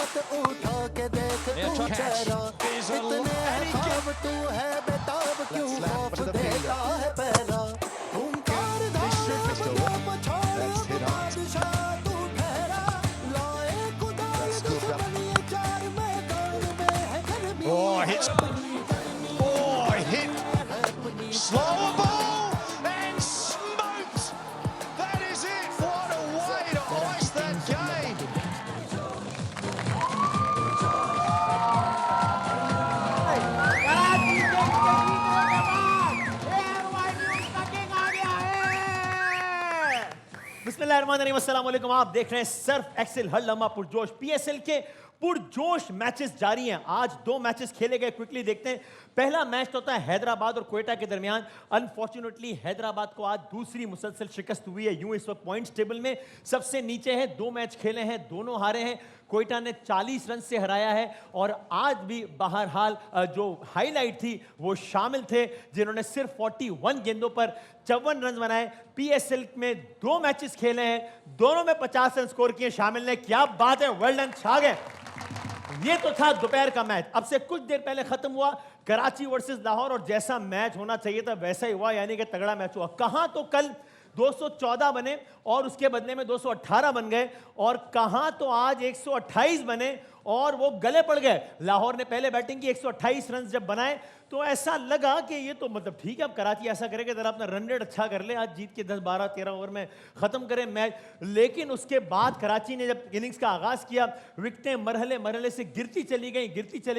हाथ उठा के देख तू चेहरा, इतने है ख्वाब तू है बेताब, क्यों खौफ देता है पहरा। ओंकार धारा बदला पछाड़ अब बादशाह तू ठहरा, लाए खुदा ये दुश्मनी ये चार मैदान में है गर्मी। Oh, hit slower ball and smoked. That is it. What a way to ice that game. Karachi के जीतने के बाद एयरवाई न्यूज़ का किंग आ गया है। बिस्मिल्लाहिर्रहमानिर्रहीम, अस्सलाम वालेकुम। आप देख रहे हैं सर्फ एक्सेल हर लम्हा पुरजोश। पीएसएल के पुरजोश मैचेस जारी हैं। आज 2 मैचेस खेले गए, क्विकली देखते हैं। पहला मैच तो होता है हैदराबाद और क्वेटा के दरमियान। अनफॉर्चुनेटली हैदराबाद को आज दूसरी मुसलसल शिकस्त हुई है। यूं इस वक्त पॉइंट्स टेबल में सबसे नीचे है। 2 मैच खेले हैं, दोनों हारे हैं। क्वेटा ने 40 रन से हराया है और आज भी बहरहाल जो हाईलाइट थी वो शामिल थे जिन्होंने सिर्फ 41 गेंदों पर 54 रन बनाए। पीएसएल में 2 मैचेस खेले हैं, दोनों में 50 रन स्कोर किए शामिल ने। क्या बात है, वेल डन, छा गए। ये तो था दोपहर का मैच। अब से कुछ देर पहले खत्म हुआ कराची वर्सेस लाहौर और जैसा मैच होना चाहिए था वैसा ही हुआ, यानी कि तगड़ा मैच हुआ। कहां तो कल 214 बने और उसके बदले में 218 बन गए, और कहां तो आज 128 बने और वो गले पड़ गए। लाहौर ने पहले बैटिंग की, 128 रन जब बनाए तो ऐसा लगा कि ये तो मतलब ठीक है, अब कराची ऐसा करेगा जरा अपना रन रेट अच्छा कर ले, आज जीत के 10 12 13 ओवर में खत्म करें मैच। लेकिन उसके बाद कराची ने जब इनिंग्स का आगाज किया, विकेटें मरहले मरहले से गिरती चली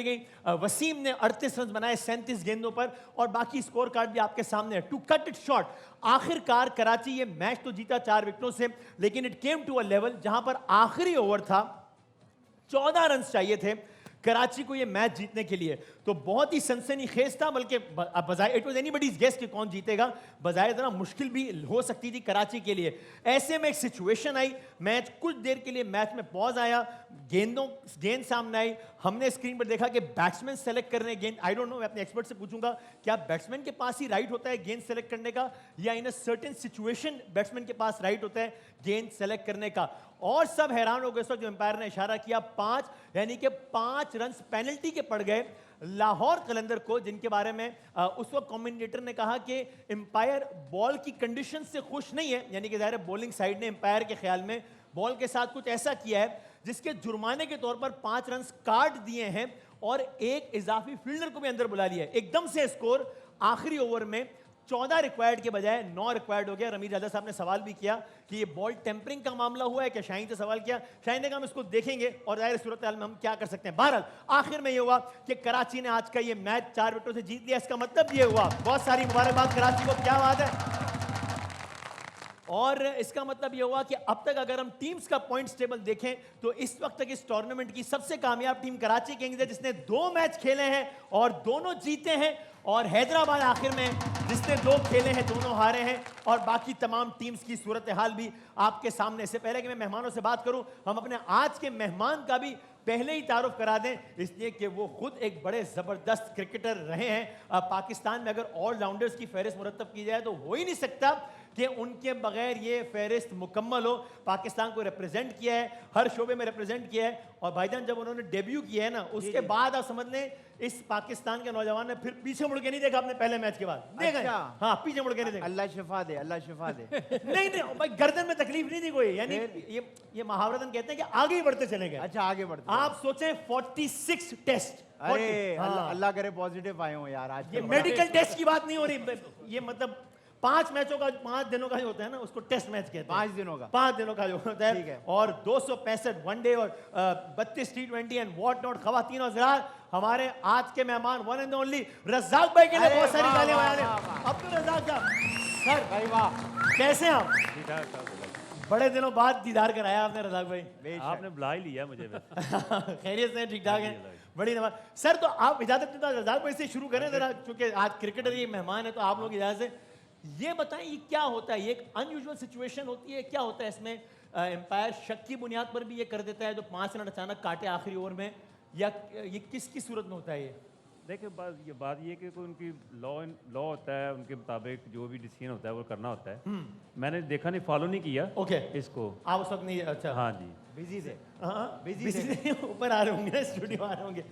गई। वसीम ने 38 रन बनाए 37 गेंदों पर, और बाकी स्कोर कार्ड भी आपके सामने है। टू कट इट शॉर्ट, आखिरकार कराची ये मैच तो जीता 4 विकेटों से, लेकिन it came to a level जहां पर आखिरी ओवर था, 14 रन चाहिए थे कराची को ये मैच जीतने के लिए। तो बहुत ही सनसनीखेज था, बल्कि बजाय इट वाज एनीबडीज गेस कि कौन जीतेगा, बजाय जरा मुश्किल भी हो सकती थी कराची के लिए। ऐसे में एक सिचुएशन आई, मैच कुछ देर के लिए मैच में पॉज आया, गेंद सामने आई। हमने स्क्रीन पर देखा कि बैट्समैन सेलेक्ट कर रहे हैं गेंद। आई डोंट नो, मैं अपने एक्सपर्ट से पूछूंगा क्या बैट्समैन के पास ही राइट होता है गेंद सेलेक्ट करने का, या इन अ सर्टेन सिचुएशन बैट्समैन के पास राइट होता है गेंद सेलेक्ट करने का। और सब हैरान हो गए जो एम्पायर ने इशारा किया 5, यानी कि 5 रन पेनल्टी के पड़ गए लाहौर कलंदर को, जिनके बारे में उस वक्त कमेंटेटर ने कहा कि एम्पायर बॉल की कंडीशन से खुश नहीं है, यानी कि ज़ाहिर है बॉलिंग साइड ने एम्पायर के ख्याल में बॉल के साथ कुछ ऐसा किया है जिसके जुर्माने के तौर पर 5 रन काट दिए हैं और एक इजाफी फील्डर को भी अंदर बुला लिया है। एकदम से स्कोर आखिरी ओवर में 14 रिक्वायर्ड के बजाय 9 रिक्वायर्ड हो गया। रमीज राजा साहब ने सवाल भी किया कि ये बॉल टेम्परिंग का मामला हुआ है क्या, शाहीन से सवाल किया। शाहीन ने कहा हम इसको देखेंगे और जाहिर सूरत हाल में हम क्या कर सकते हैं। बहरहाल आखिर में ये हुआ कि कराची ने आज का ये मैच 4 विकेटों से जीत लिया। इसका मतलब ये हुआ, बहुत सारी मुबारकबाद कराची को, क्या बात है। और इसका मतलब यह हुआ कि अब तक अगर हम टीम्स का पॉइंट्स टेबल देखें तो इस वक्त तक इस टूर्नामेंट की सबसे कामयाब टीम कराची किंग्स है, जिसने 2 मैच खेले हैं और दोनों जीते हैं, और हैदराबाद आखिर में जिसने 2 खेले हैं दोनों हारे हैं, और बाकी तमाम टीम्स की सूरत हाल भी आपके सामने। से पहले कि मैं मेहमानों से बात करूं, हम अपने आज के मेहमान का भी पहले ही तारुफ करा दें, इसलिए कि वो खुद एक बड़े ज़बरदस्त क्रिकेटर रहे हैं। पाकिस्तान में अगर ऑलराउंडर्स की फहरिस्त मुरतब की जाए तो हो ही नहीं सकता कि उनके बगैर ये फहरिस्त मुकम्मल हो। पाकिस्तान को रिप्रेजेंट किया है, हर शोबे में रिप्रेजेंट किया है, और भाईजान जब उन्होंने डेब्यू किया है ना, उसके बाद आप समझ लें इस पाकिस्तान के नौजवान ने फिर पीछे मुड़ के नहीं देखा अपने पहले मैच के बाद। देखा? हाँ, पीछे मुड़ के नहीं देखा। अल्लाह शिफा दे, अल्लाह शिफा दे। नहीं भाई, गर्दन में तकलीफ नहीं थी कोई, यानी ये महावरतन कहते हैं कि आगे ही बढ़ते चले गए। अच्छा, आगे बढ़ते। आप सोचें 46 टेस्ट। अरे अल्लाह करे पॉजिटिव आए हो यार आज। ये मेडिकल टेस्ट की बात नहीं हो रही, ये मतलब 5 मैचों का 5 दिनों का ही होता है ना, उसको टेस्ट मैच कहते हैं। 5 दिनों का, 5 दिनों का जो होता है। ठीक है। और 265 वनडे और 32 T20 एंड व्हाट नॉट। खवातीन और ज़रा हमारे आज के मेहमान वन एंड ओनली रज़ाक भाई के लिए बहुत सारी तालियां बजा दें। अब तो रज़ाक साहब, सर भाई वाह, कैसे हैं आप? बड़े दिनों बाद दीदार कराया आपने रज़ाक भाई। आपने बुला ही लिया मुझे। खैरियत से ठीक ठाक है, बड़ी नवाज। सर तो आप इजाजत दें तो रज़ाक भाई से शुरू करें जरा, क्योंकि आज क्रिकेटर ये मेहमान है तो आप लोग इजाजत से ये बताएं ये क्या होता है, ये एक अनयूजुअल सिचुएशन होती है, क्या होता है इसमें? एम्पायर शक की बुनियाद पर भी ये कर देता है जो 5 रन अचानक काटे आखिरी ओवर में, या ये किसकी सूरत में होता है? देखिए बात ये कि कोई उनकी लॉ होता है, उनके मुताबिक जो भी डिसीजन होता है वो करना होता है। मैंने देखा नहीं, फॉलो नहीं किया ओके इसको। आप उस वक्त नहीं, अच्छा हाँ जी। बिजी से हाँ बिजी बिजी से। से ऊपर आ रहे होंगे, स्टूडियो आ रहे होंगे।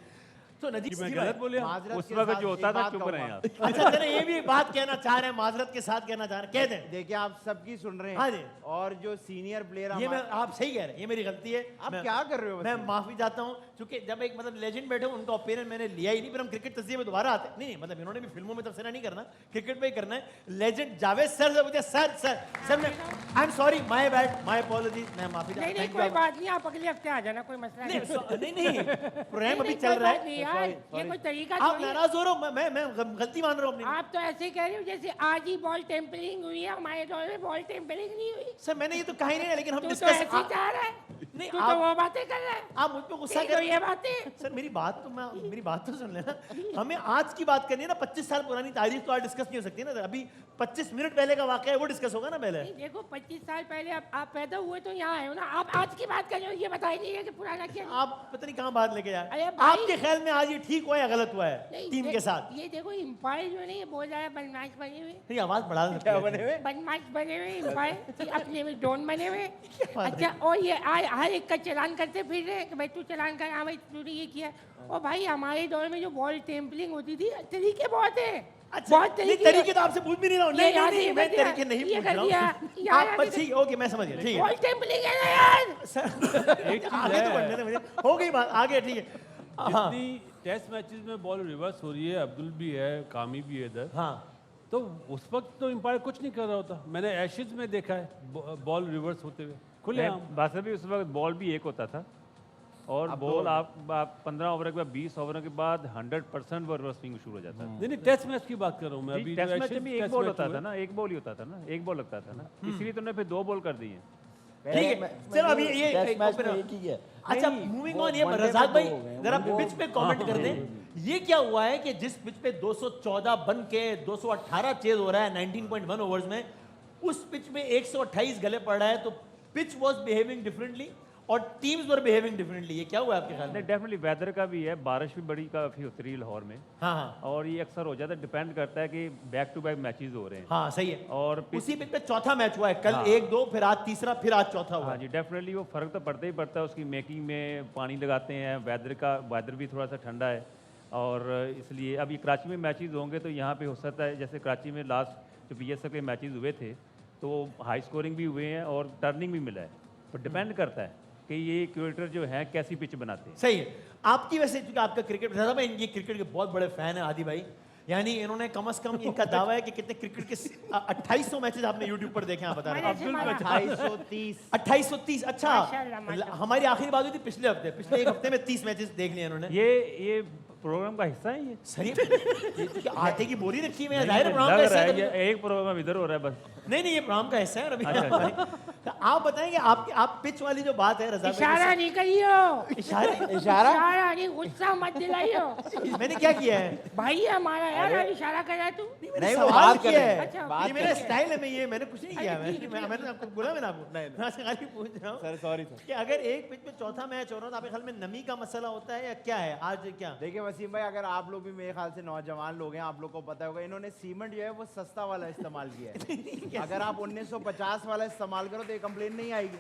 तो नजीब मैं जी गलत भाई, बोलिया? माजरत उस के वक्त साथ जो एक होता था बात चुप रहे कहूंगा। आप। अच्छा चले ये भी एक बात कहना चाह रहे हैं, माजरत के साथ कहना चाह रहे हैं, कह दें। देखिए आप सबकी सुन रहे हैं। हाँ जी। और जो सीनियर प्लेयर ये मैं, आप सही कह रहे हैं, ये मेरी गलती है। आप मैं- क्या कर रहे हो मैं वसीम? माफी चाहता हूँ, क्योंकि जब एक मतलब लेजेंड बैठे हो, उनका ओपिनियन मैंने लिया ही नहीं, फिर हम क्रिकेट तस्वीर में दोबारा आते नहीं मतलब इन्होंने भी फिल्मों में तबसरा नहीं करना, क्रिकेट पे ही करना है। लेजेंड जावेद सर से पूछे, सर मैं I am sorry, my bad, my apology, मैं माफी चाहता नहीं नहीं कोई बात नहीं, आप अगले हफ्ते आ जाना, कोई मसला नहीं। नहीं प्रोग्राम अभी नहीं, चल कोई रहा बात है, नहीं यार, ये कोई तरीका आप थोड़ी है। नाराज हो रहे हो, मैं गलती मान रहा हूँ अपनी। आप तो ऐसे कह रहे हो जैसे आज ही बॉल टेम्परिंग हुई है, हमारे दौर में बॉल टेम्परिंग नहीं हुई। सर मैंने ये तो कहा ही नहीं है, लेकिन हम तू तो डिस्कस ऐसे ही चाह रहा है, नहीं, तू तो आप- वो बातें कर रहा है। आप मुझ पे गुस्सा तेरी कर तो ये बातें। सर मेरी बात तो सुन लेना। हमें आज की बात करनी है ना, 25 साल पुरानी तारीख तो आज डिस्कस नहीं हो सकती ना। अभी 25 मिनट पहले का वाकया है, वो डिस्कस होगा ना पहले। नहीं, देखो 25 साल पहले आप पैदा हुए तो यहाँ आए हो ना, आप आज की बात कर रहे हो, ये बताई नहीं है कि पुराना क्या। आप पता नहीं कहाँ बात लेके अरे जाए। भाई- आपके ख्याल में आज ये ठीक हुआ या गलत हुआ है नहीं, टीम के साथ? ये देखो एम्पायर जो है ना, ये बहुत ज्यादा बदमाश बने हुए, नहीं आवाज बढ़ा सकते क्या हैं। बने हुए? बदमाश बने हुए एम्पायर अपने में डॉन बने हुए। बात है? अच्छा, और ये हर एक का चलान करते फिर रहे कि भाई तू चलान कर, हाँ भाई तूने ये किया। और भाई हमारे दौर में जो बॉल टेम्पलिंग होती थी, तरीके बहुत है। अच्छा बहुत नहीं, तरीके तो आपसे पूछ भी नहीं रहा हूँ। ये नहीं याद नहीं नहीं मैं कर दिया, तरीके नहीं ये पूछ कर रहा दिया, हूँ। यार आप आगे ठीक ओके, मैं समझ गया, ठीक है। बॉल टेम्पलिंग है ना यार। आगे तो बढ़ने दे मुझे, हो गई बात, आगे ठीक है। हाँ जितनी टेस्ट मैचेस में बॉल रिवर्स हो रही है, अब्दुल भी है, कामी भी है इधर, हाँ तो उस वक्त तो एम्पायर कुछ नहीं कर रहा होता। मैंने एशेज में देखा है बॉल रिवर्स होते हुए खुले। बस भी उस वक्त बॉल भी एक होता था, और बॉल आप 15 ओवर के बाद 20 ओवर के बाद 100% वो रिवर्स स्विंग शुरू हो जाता है। नहीं नहीं टेस्ट मैच की बात कर रहा हूँ मैं अभी। टेस्ट जो मैच में Ashes भी एक टेस्ट बॉल मैच होता हुए। था ना, एक बॉल ही होता था ना, एक बॉल लगता था ना, इसलिए तो उन्होंने फिर 2 बॉल कर दी है। ठीक है, चलो अभी ये टेस्ट मैच में open- एक ही है। अच्छा नहीं, मूविंग वो ऑन, ये वनडे रजाक में भाई दो हो गए, जरा वनडे पिच पे कमेंट कर दें। ये क्या हुआ है कि जिस पिच पे 214 बन के 218 चेज हो रहा है 19.1 ओवर्स में, उस पिच में 128 गले पड़ रहा है, तो पिच वाज बिहेविंग डिफरेंटली और टीम्स वर बिहेविंग डिफरेंटली। ये क्या हुआ है आपके ख्याल में? डेफिनेटली वेदर का भी है, बारिश भी बड़ी काफ़ी होती रही लाहौर में, हाँ हाँ और ये अक्सर हो जाता है, डिपेंड करता है कि बैक टू बैक मैचेस हो रहे हैं। हाँ सही है। और उसी पिच पे चौथा मैच हुआ है कल, हाँ। 1-2 फिर आज तीसरा, फिर आज चौथा हुआ हाँ है। जी, डेफिनेटली वो फ़र्क तो पड़ता ही पड़ता है। उसकी मेकिंग में पानी लगाते हैं, वेदर भी थोड़ा सा ठंडा है, और इसलिए अब ये कराची में मैचेस होंगे तो यहाँ पे हो सकता है, जैसे कराची में लास्ट जो BSF के मैचेस हुए थे तो हाई स्कोरिंग भी हुए हैं और टर्निंग भी मिला है। तो डिपेंड करता है कि ये क्रिकेटर जो है कैसी पिच बनाते हैं। सही है। आपकी वैसे क्योंकि आपका क्रिकेट दादा भाई, ये क्रिकेट के बहुत बड़े फैन है आदि भाई, यानी इन्होंने कम से कम इनका दावा है कि कितने क्रिकेट के 2800 मैचेस आपने यूट्यूब पर देखे, आप बता रहे हैं। मैंने मारा। 230 2830, अच्छा माशाल्लाह, माशाल्लाह। हमारी आखिरी बात हुई थी पिछले हफ्ते, पिछले एक हफ्ते में 30 मैचेस देख लिए इन्होंने। ये प्रोग्राम का हिस्सा है ये। सही ये तो क्या आटे की बोरी रखी हुई है, नहीं, जाहिर है प्रोग्राम का लग हिस्सा रहा है है कभी। ये एक प्रोग्राम इधर हो रहा है बस। नहीं नहीं ये प्रोग्राम का हिस्सा है रवि तो आप बताएंगे आप पिच वाली जो बात है रजा इशारा नहीं करियो, इशारे इशारा इशारा नहीं, गुस्सा मत दिलाइयो। मैंने क्या किया है? भाई ये हमारा यार, अब इशारा कर रहा तू। मैंने नहीं, वो सवाल बात कर किया रहे है। हैं, अच्छा, ये बात मेरा कर रहे हैं। स्टाइल है, मैंने कुछ नहीं किया। अच्छा, ठीक है, मैंने आपको बोला, मैंने आपको मैं खाली पूछ रहा हूँ सर सॉरी सर। कि अगर एक पिच पे चौथा मैच हो रहा है तो आपके ख्याल में नमी का मसला होता है या क्या है आज क्या? देखिए वसीम भाई, अगर आप लोग भी मेरे ख्याल से नौजवान लोग हैं, आप लोग को पता होगा इन्होंने सीमेंट जो है वो सस्ता वाला इस्तेमाल किया है। अगर आप 1950 वाला इस्तेमाल करो तो ये कंप्लेन नहीं आएगी।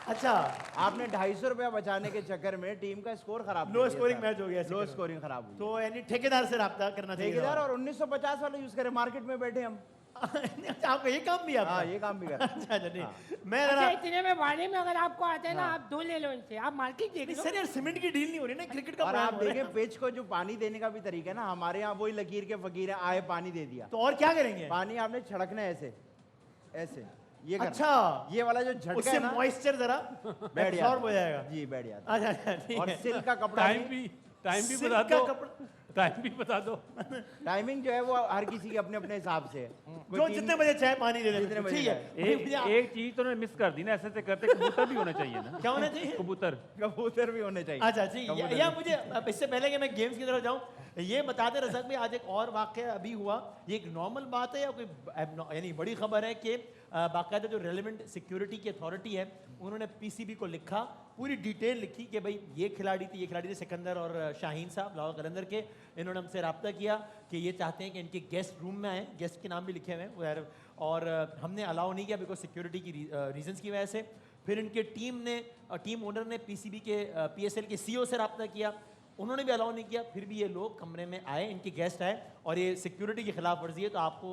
अच्छा आपने 250 रुपया बचाने के चक्कर में टीम का स्कोर खराब लो स्कोरिंग मैच हो गया, लो स्कोरिंग खराब हुई। तो यानी ठेकेदार से रब्ता करना चाहिए। ठेकेदार और 1950 वाला यूज करें, मार्केट में बैठे हम। अच्छा, आपका ये काम भी है आपका? हाँ, ये काम भी कर। अच्छा अच्छा नहीं मैं अच्छा, जरा इतने में बारे में अगर आपको आता है ना, आप 2 ले लो इनसे, आप मार्केट देख लो। सर यार सीमेंट की डील नहीं हो रही ना, क्रिकेट का और प्रोग्राम आप हो रहा है। देखें पिच को जो पानी देने का भी तरीका है ना, हमारे यहाँ वही लकीर के फकीर है, आए पानी दे दिया। तो और क्या करेंगे? पानी आपने छिड़कना है ऐसे ऐसे, ये करना। अच्छा ये वाला जो झटका उससे है ना, मॉइस्चर जरा बैठ absorb हो जाता जाएगा। है। जी बैठ जाता अच्छा अच्छा है। ठीक और है। सिल्क का कपड़ा टाइम भी सिल्क बता का दो, कपड़ा टाइम भी बता दो। टाइमिंग जो है वो हर किसी के अपने अपने हिसाब से है। कोई जो टीम- जितने बजे चाहे पानी दे जितने दे, बजे ठीक है। एक चीज तो उन्होंने मिस कर दी ना, ऐसे ऐसे करते कबूतर भी होना चाहिए ना। क्या होना चाहिए? कबूतर कबूतर भी होने चाहिए। अच्छा ठीक है। या मुझे अब इससे पहले कि मैं गेम्स की तरफ जाऊं, ये बताते रज़ाक भाई, आज एक और वाक़या अभी हुआ, ये एक नॉर्मल बात है या कोई यानी बड़ी खबर है कि बाकायदा जो रेलिवेंट सिक्योरिटी की अथॉरिटी है उन्होंने PCB को लिखा, पूरी डिटेल लिखी कि भाई ये खिलाड़ी थी सिकंदर और शाहीन साहब लाहौर कलंदर के, इन्होंने हमसे रब्ता किया कि ये चाहते हैं कि इनके गेस्ट रूम में आए, गेस्ट के नाम भी लिखे हुए हैं वो, और हमने अलाउ नहीं किया बिकॉज सिक्योरिटी की रीजंस की वजह से। फिर इनके टीम ओनर ने पीसीबी के पीएसएल के सीईओ से रब्ता किया, उन्होंने भी अलाउ नहीं किया, फिर भी ये लोग कमरे में आए, इनके गेस्ट आए, और ये सिक्योरिटी की खिलाफ वर्जी है। तो आपको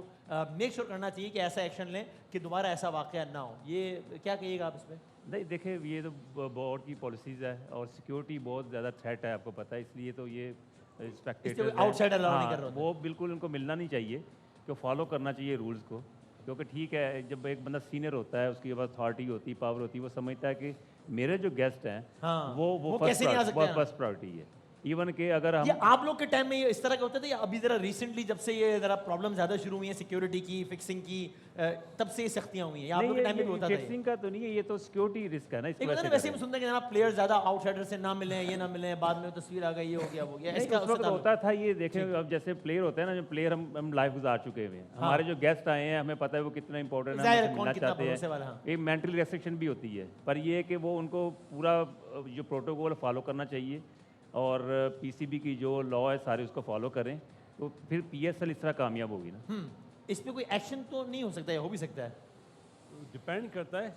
मेक श्योर करना चाहिए कि ऐसा एक्शन लें कि दोबारा ऐसा वाकया ना हो। ये क्या कहिएगा आप इसमें? नहीं देखिए, ये तो बोर्ड की पॉलिसीज़ है और सिक्योरिटी बहुत ज़्यादा थ्रेट है, आपको पता है, इसलिए तो ये इसलिए outsider allow नहीं कर रहे होते। वो बिल्कुल उनको मिलना नहीं चाहिए, कि फॉलो करना चाहिए रूल्स को। क्योंकि ठीक है, जब एक बंदा सीनियर होता है, उसकी पास अथॉरिटी होती है, पावर होती है, वो समझता है कि मेरे जो गेस्ट हैं हाँ, वो कैसे नहीं आ सकते हैं? फर्स्ट प्रायोरिटी है। इवन के अगर हम ये आप लोग के टाइम में ये इस तरह के होते थे, या अभी जरा रिसेंटली जब से ये जरा प्रॉब्लम ज्यादा शुरू हुई है सिक्योरिटी की, फिक्सिंग की, तब से ये सख्तियां हुई हैं, या आप लोग के टाइम में भी होता था? फिक्सिंग का तो नहीं है, ये तो सिक्योरिटी रिस्क है ना, इस एक वजह से वैसे हम सुनते हैं कि जनाब प्लेयर ज्यादा आउटसाइडर से ना मिले, ये ना मिले, बाद में तस्वीर आ गई, ये हो गया वो गया, नहीं, इसका उस वक्त होता था ये। देखें, अब जैसे प्लेयर होते हैं ना, जो प्लेयर हम लाइफ गुजार चुके हुए हैं, हमारे जो गेस्ट आए हैं, हमें पता है वो कितना इंपॉर्टेंट है, जाहिर है, हमसे कौन मिलना कितना चाहते भरोसे वाला, हैं। हाँ। एक मेंटल रेस्ट्रिक्शन भी होती है, पर ये है कि वो उनको पूरा जो प्रोटोकॉल फॉलो करना चाहिए, और पीसीबी की जो लॉ है सारे उसको फॉलो करें, तो फिर पीएसएल इस तरह कामयाब होगी ना। इस पे कोई एक्शन तो नहीं हो सकता है, हो भी सकता है? डिपेंड करता है,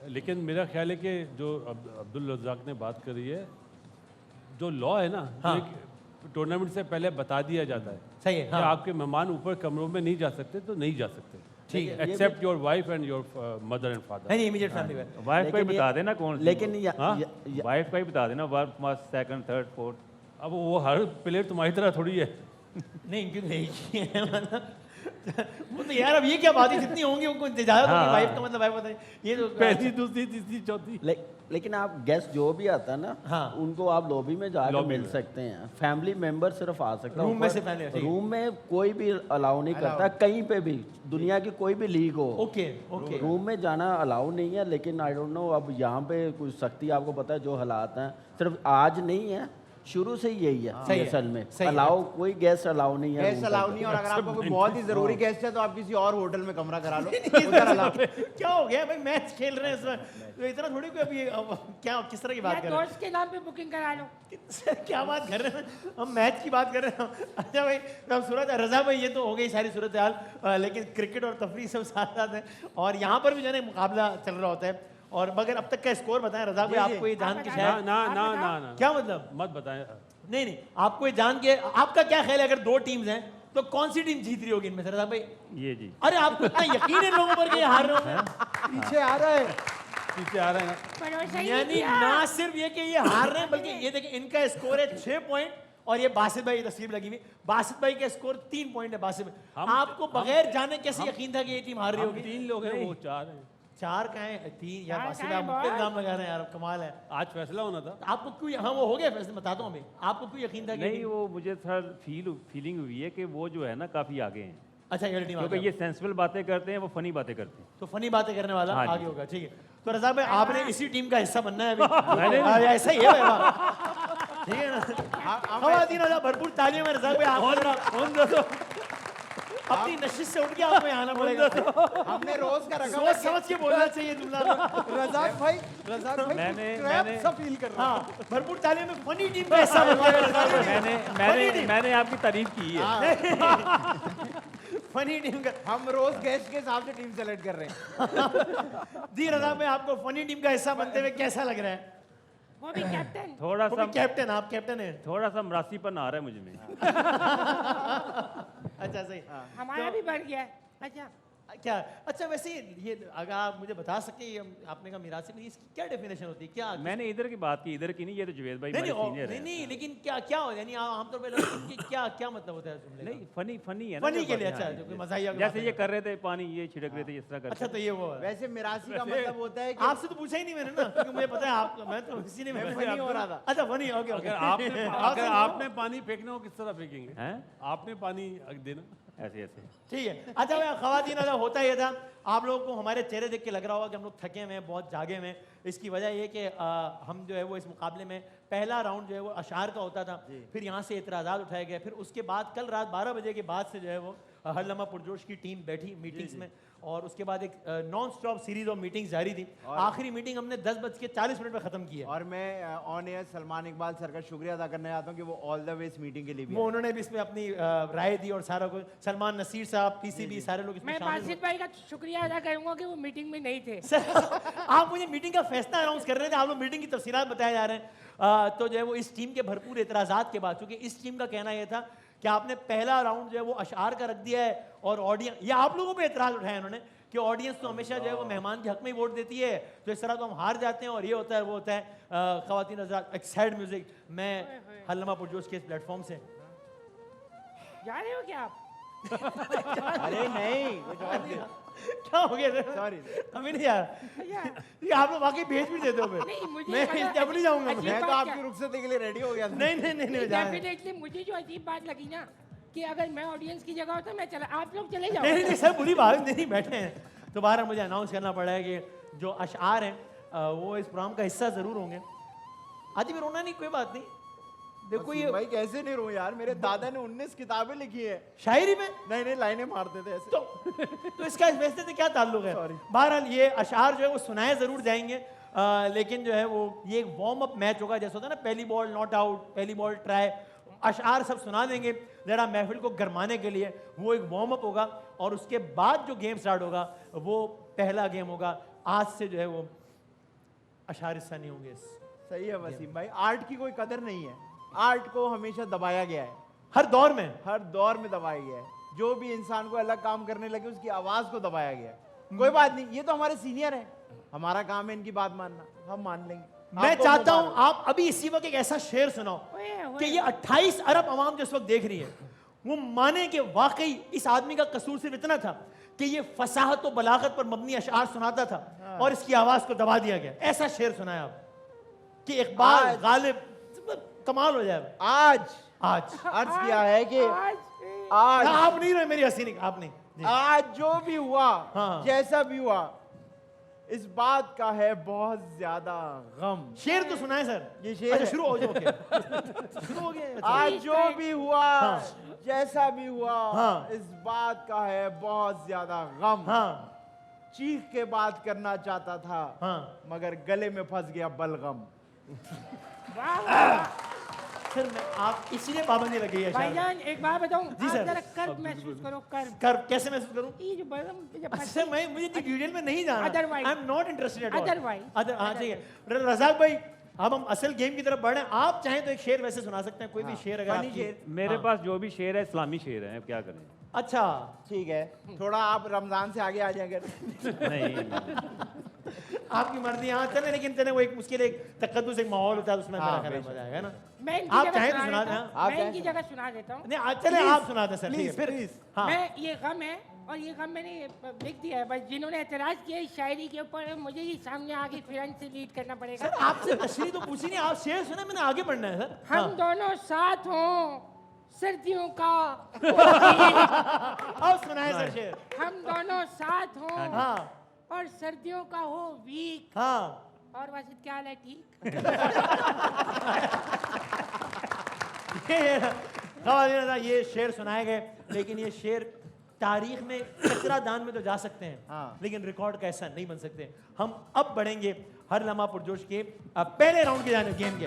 लेकिन मेरा ख्याल है कि जो अब्दुल रज़ाक ने बात करी है, जो लॉ है ना, हाँ। टूर्नामेंट से पहले बता दिया जाता है सही है, कि हाँ। आपके मेहमान ऊपर कमरों में नहीं जा सकते, तो नहीं जा सकते, ठीक है। Except your wife and your mother and father. नहीं, इमीडिएट फैमिली में। वाइफ को ही बता देना कौन सी, लेकिन वाइफ का ही बता देना, फर्स्ट सेकंड थर्ड फोर्थ। अब वो हर प्लेयर तुम्हारी तरह थोड़ी है। नहीं, इनकी तो एक ही है, मतलब वो तो यार अब ये क्या बात है, जितनी होंगी उनको इजाजत होगी, वाइफ का मतलब वाइफ बताइए, ये तो पहली, दूसरी, तीसरी, चौथी। लेकिन आप गेस्ट जो भी आता है ना, हाँ। उनको आप लॉबी में जाकर लॉबी मिल में। सकते हैं। फैमिली मेंबर सिर्फ आ सकता है रूम में ऊपर। से family, ठीक है। रूम में कोई भी अलाउ नहीं करता, कहीं पे भी, दुनिया की कोई भी लीग हो। Okay okay. रूम में जाना अलाउ नहीं है, लेकिन आई डोंट नो अब यहाँ पे कुछ सख्ती, आपको पता है जो हालात हैं, सिर्फ आज नहीं है, शुरू से ही यही है सही है, असल में। सही है। अलाउ कोई गेस्ट अलाउ नहीं है। गेस्ट room अलाउ पे। नहीं है, और अगर आपको कोई बहुत ही जरूरी गेस्ट है तो आप किसी और होटल में कमरा करा लो। क्या हो गया भाई, मैच खेल रहे हैं इसमें, तो इतना थोड़ी कोई अभी क्या किस तरह की बात या कर रहे हैं? दोस्त के नाम पे बुकिंग करा लो। क्या बात कर रहे हैं, हम मैच की बात कर रहे हैं। अच्छा भाई, अब सूरत रजा भाई, ये तो हो गई सारी सूरत हाल, लेकिन क्रिकेट और तफरी सब साथ साथ है, और यहाँ पर भी जो है मुकाबला चल रहा होता है। और मगर अब तक का स्कोर बताएं रजा भाई, आपको ये जान के आप ना शायद ना ना ना ना, क्या मतलब, मत बताएं। नहीं नहीं, आपको ये जान के, आपका क्या ख्याल है, अगर दो टीम्स हैं तो कौन सी टीम जीत रही होगी इनमें से रजा भाई? ये जी, अरे आपको इतना यकीन है लोगों पर कि ये हार रहे हो? पीछे आ रहा है, पीछे आ रहे हैं। भरोसा ही नहीं यानी किया। ना सिर्फ ये कि ये हार रहे हैं, बल्कि ये देखिए इनका स्कोर है 6 पॉइंट, और ये बासित भाई, तस्वीर लगी हुई, बासित भाई का स्कोर 3 पॉइंट है। बासित भाई, आपको बगैर जाने कैसे यकीन था कि ये टीम हार रही हम होगी? 3 लोग हैं, वो 4 हैं। 4 का है, 3 यार, चार बासित का है, भाई मुख्तलिफ बॉस। नाम लगा रहे हैं यार, कमाल है। आज फैसला होना था। आपको क्यों, हाँ वो हो गया फैसला, बताता हूँ अभी, आपको क्यों यकीन था कि नहीं, वो मुझे थोड़ा फीलिंग हुई है कि वो जो है ना काफ़ी आगे हैं, अच्छा ये टीम क्योंकि ये सेंसिबल बातें करते हैं, वो फनी बातें करते हैं। तो फनी बातें करने वाला हाँ जी। आगे होगा, ठीक है। तो रजा भाई, आपने इसी टीम का हिस्सा बनना है नहीं, अभी। हाँ, ऐसा ही है भाई, वाह। ठीक है ना, खवातीन आजा, भरपूर तालियां में रजा भाई, आपको अपनी नशिश से उठ के आपको यहाँ आना पड़ेगा। हमने रोज का रखा सोच समझ के बोलना चाहिए जुमला। रजाक भाई मैंने सब फील कर रहा हाँ, भरपूर तालियों में फनी टीम का हिस्सा बन गया रजा भाई। मैंने आपकी तारीफ की है। फनी टीम का, हम रोज गेस्ट के हिसाब से टीम सेलेक्ट कर रहे हैं। जी रजा भाई, आपको फनी टीम का हिस्सा बनते हुए कैसा लग रहा है? वो भी कैप्टन। थोड़ा वो सा भी कैप्टन, आप कैप्टन हैं। थोड़ा सा मरासीपन आ रहा है मुझे में। अच्छा सही, हमारा भी बढ़ गया है। अच्छा, क्या अच्छा, वैसे ये अगर आप मुझे बता सके, ये आपने कहा मिरासी में, इसकी क्या डेफिनेशन होती है? क्या मैंने इधर की बात की, इधर की नहीं, ये तो जुवेद भाई नहीं हमारे नहीं, सीनियर नहीं हैं। नहीं, लेकिन क्या क्या हो, यानी आमतौर पर लोग कि क्या क्या मतलब होता है जुमले का? नहीं, फनी है ना, फनी जो के लिए, बात- अच्छा, हाँ, जो कोई yes। मज़ाहिया की जैसे बात ये है। कर रहे थे, पानी ये छिड़क रहे थे, इस तरह करके। अच्छा, तो ये वो है। वैसे मिरासी का मतलब होता है कि आपसे तो पूछा ही नहीं मैंने ना, क्योंकि मुझे पता है आप, मैं तो इसी ने मैं फनी हो रहा था। अच्छा फनी, ओके ओके। अगर आपने पानी फेंकना हो, किस तरह फेंकेंगे? हैं? आपने पानी देना। ऐसे ऐसे। ठीक है। अच्छा भाई, खवातीन, होता ये था, आप लोगों को हमारे चेहरे देख के लग रहा होगा कि हम लोग थके हुए हैं, बहुत जागे हुए हैं, इसकी वजह ये कि हम जो है वो इस मुकाबले में पहला राउंड जो है वो अशार का होता था, फिर यहाँ से एतराज़ात उठाए गए, फिर उसके बाद कल रात 12 बजे के बाद से जो है वो हर लम्हा पुरजोश की टीम बैठी मीटिंग्स में, और उसके बाद एक non stop series of meetings जारी थी। आखिरी मीटिंग हमने 10:40 में ख़त्म की है। और मैं on air Salman Iqbal sir का शुक्रिया अदा करना चाहता हूँ कि वो ऑल द वे इस मीटिंग के लिए भी वो उन्होंने भी इसमें अपनी राय दी और सारा कुछ, सलमान नसीर साहब, पीसीबी, सारे लोग इसमें मैं शामिल बासित भाई का शुक्रिया अदा करूंगा कि वो मीटिंग में नहीं थे। हुए। सर, आप मुझे मीटिंग का फैसला अनाउंस कर रहे थे, आप लोग मीटिंग की तफसीलात बताए जा रहे हैं। तो जो है वो इस टीम के भरपूर एतराज़ात के बाद, चूंकि इस टीम का कहना यह था कि आपने पहला राउंड जो है वो अशार का रख दिया है, और ऑडियंस, या आप लोगों पे एतराज़ उठाया उन्होंने कि ऑडियंस तो हमेशा जो है वो मेहमान के हक में ही वोट देती है, तो इस तरह तो हम हार जाते हैं और ये होता है वो होता है। ख़वातीन हज़रात, एक सैड म्यूजिक, मैं हल्लमा पुरजोश के इस प्लेटफॉर्म से जा रहे हो क्या आप? अरे नहीं, कुछ और नहीं। क्या हो गया सर? सॉरी, अभी नहीं यार, ये आप लोग वाकई भेज भी देते हो फिर। नहीं, मुझे मैं बड़ा जब नहीं जाऊंगा अजीब मैं। मैं तो बात आपकी रुखसती के लिए रेडी हो गया था। नहीं जा रहे। डेफिनेटली मुझे जो अजीब बात लगी ना कि अगर मैं ऑडियंस की जगह होता मैं चला, आप लोग चले जाओ। नहीं सर, बुरी बात नहीं, बैठे हैं। तो बाहर मुझे अनाउंस करना पड़ा है कि जो अशआर हैं वो इस प्रोग्राम का हिस्सा जरूर होंगे। आदि में रोना नहीं, कोई बात नहीं। देखो ये भाई कैसे नहीं रो यार, मेरे दादा ने 19 किताबें लिखी है। शायरी में नहीं लाइनें मारते थे ऐसे। तो इसका इस फैसले से क्या ताल्लुक है? बहरहाल ये अशआर जो है वो सुनाए जरूर जाएंगे, लेकिन जो है वो ये एक वार्म अप मैच होगा, जैसे होता है ना पहली बॉल नॉट आउट, पहली बॉल ट्राई, अशआर सब सुना देंगे जरा महफिल को गरमाने के लिए। वो एक वार्म अप होगा, और उसके बाद जो गेम स्टार्ट होगा वो पहला गेम होगा। आज से जो है वो अशआर हिस्सा नहीं होंगे। सही है वसीम भाई, आर्ट की कोई कदर नहीं है, आर्ट को हमेशा दबाया गया है, हर दौर में दबाया गया है। जो भी इंसान को अलग काम करने लगे उसकी आवाज को दबाया गया है। कोई बात नहीं, ये तो हमारे सीनियर है, हमारा काम है इनकी बात मानना, हम मान लेंगे। मैं चाहता हूं आप अभी इसी वक्त एक ऐसा शेर सुनाओ ओए, कि ये 28 अरब आवाम जो इस वक्त देख रही है वो माने कि वाकई इस आदमी का कसूर सिर्फ इतना था कि ये फसाहत और बलागत पर मबनी अशआर सुनाता था और इसकी आवाज को दबा दिया गया। ऐसा शेर सुनाया आप कि इकबाल गालिब कमाल हो जाए। आज आज अर्ज किया है कि आज आप नहीं रहे, मेरी हंसी नहीं, आप नहीं जी। आज जो भी हुआ, हाँ। जैसा भी हुआ, इस बात का है बहुत ज्यादा गम। शेर तो सुनाए सर। ये शेर अच्छा, है। शुरू हो जाओ। शुरू हो गया। आज जो भी हुआ, जैसा भी हुआ, हाँ। इस बात का है बहुत ज्यादा गम। हाँ चीख के बात करना चाहता था, हाँ मगर गले में फंस गया बलगम। सर मैं आप इसीलिए पाबंदी लगी है शायद। भाईजान एक बात बताऊं, जी आप सर। जरा कर्व महसूस करो, कर्व। कर कैसे महसूस करूं? ये जो बलगम जब अच्छा सर मैं मुझे डिटेल में नहीं जाना। Otherwise- I am not interested at all. Otherwise- other हाँ ठीक है। रज़ाक भाई अब हम असल गेम की तरफ बढ़ रहे हैं। आप चाहें तो एक शेर वैसे सुना सकते हैं, कोई भी शेर अगर फनी आपकी- शेर। मेरे पास जो भी शेर है इस्लामी शेर है, अब क्या करें। अच्छा ठीक है, थोड़ा आप रमजान से आगे आ जाए अगर। नहीं आपकी मर्जी। हाँ चले, लेकिन चले वो एक मुश्किल एक तकद्दुस एक माहौल होता है, उसमें मेरा हाँ, ख्याल है बेशक। मजा आएगा ना। मैं इनकी आप जगह चाहें तो सुना सुना देता दें, हूं। आप मैं चाहें इनकी जगह सुना देता हूँ। नहीं चले आप सुना दें सर, ठीक है फिर। हाँ मैं ये गम है और ये गम मैंने लिख दिया है, बस जिन्होंने एतराज किया इस शायरी के ऊपर मुझे ही सामने आगे फिर से लीड करना पड़ेगा। सर आपसे तशरीह तो पूछी नहीं, आप शेर सुना, मैंने आगे बढ़ना है सर। हम हाँ। दोनों साथ हों सर्दियों का अब सुनाए सर शेर। हम दोनों साथ हों हाँ और सर्दियों का हो वीक। हाँ और वाजिद क्या हाल है, ठीक? ये शेर सुनाए गए, लेकिन ये शेर तारीख में कचरा दान में तो जा सकते हैं, हाँ। लेकिन रिकॉर्ड का ऐसा नहीं बन सकते। हम अब बढ़ेंगे हर लम्हा पुरजोश के पहले राउंड के जाने गेम के।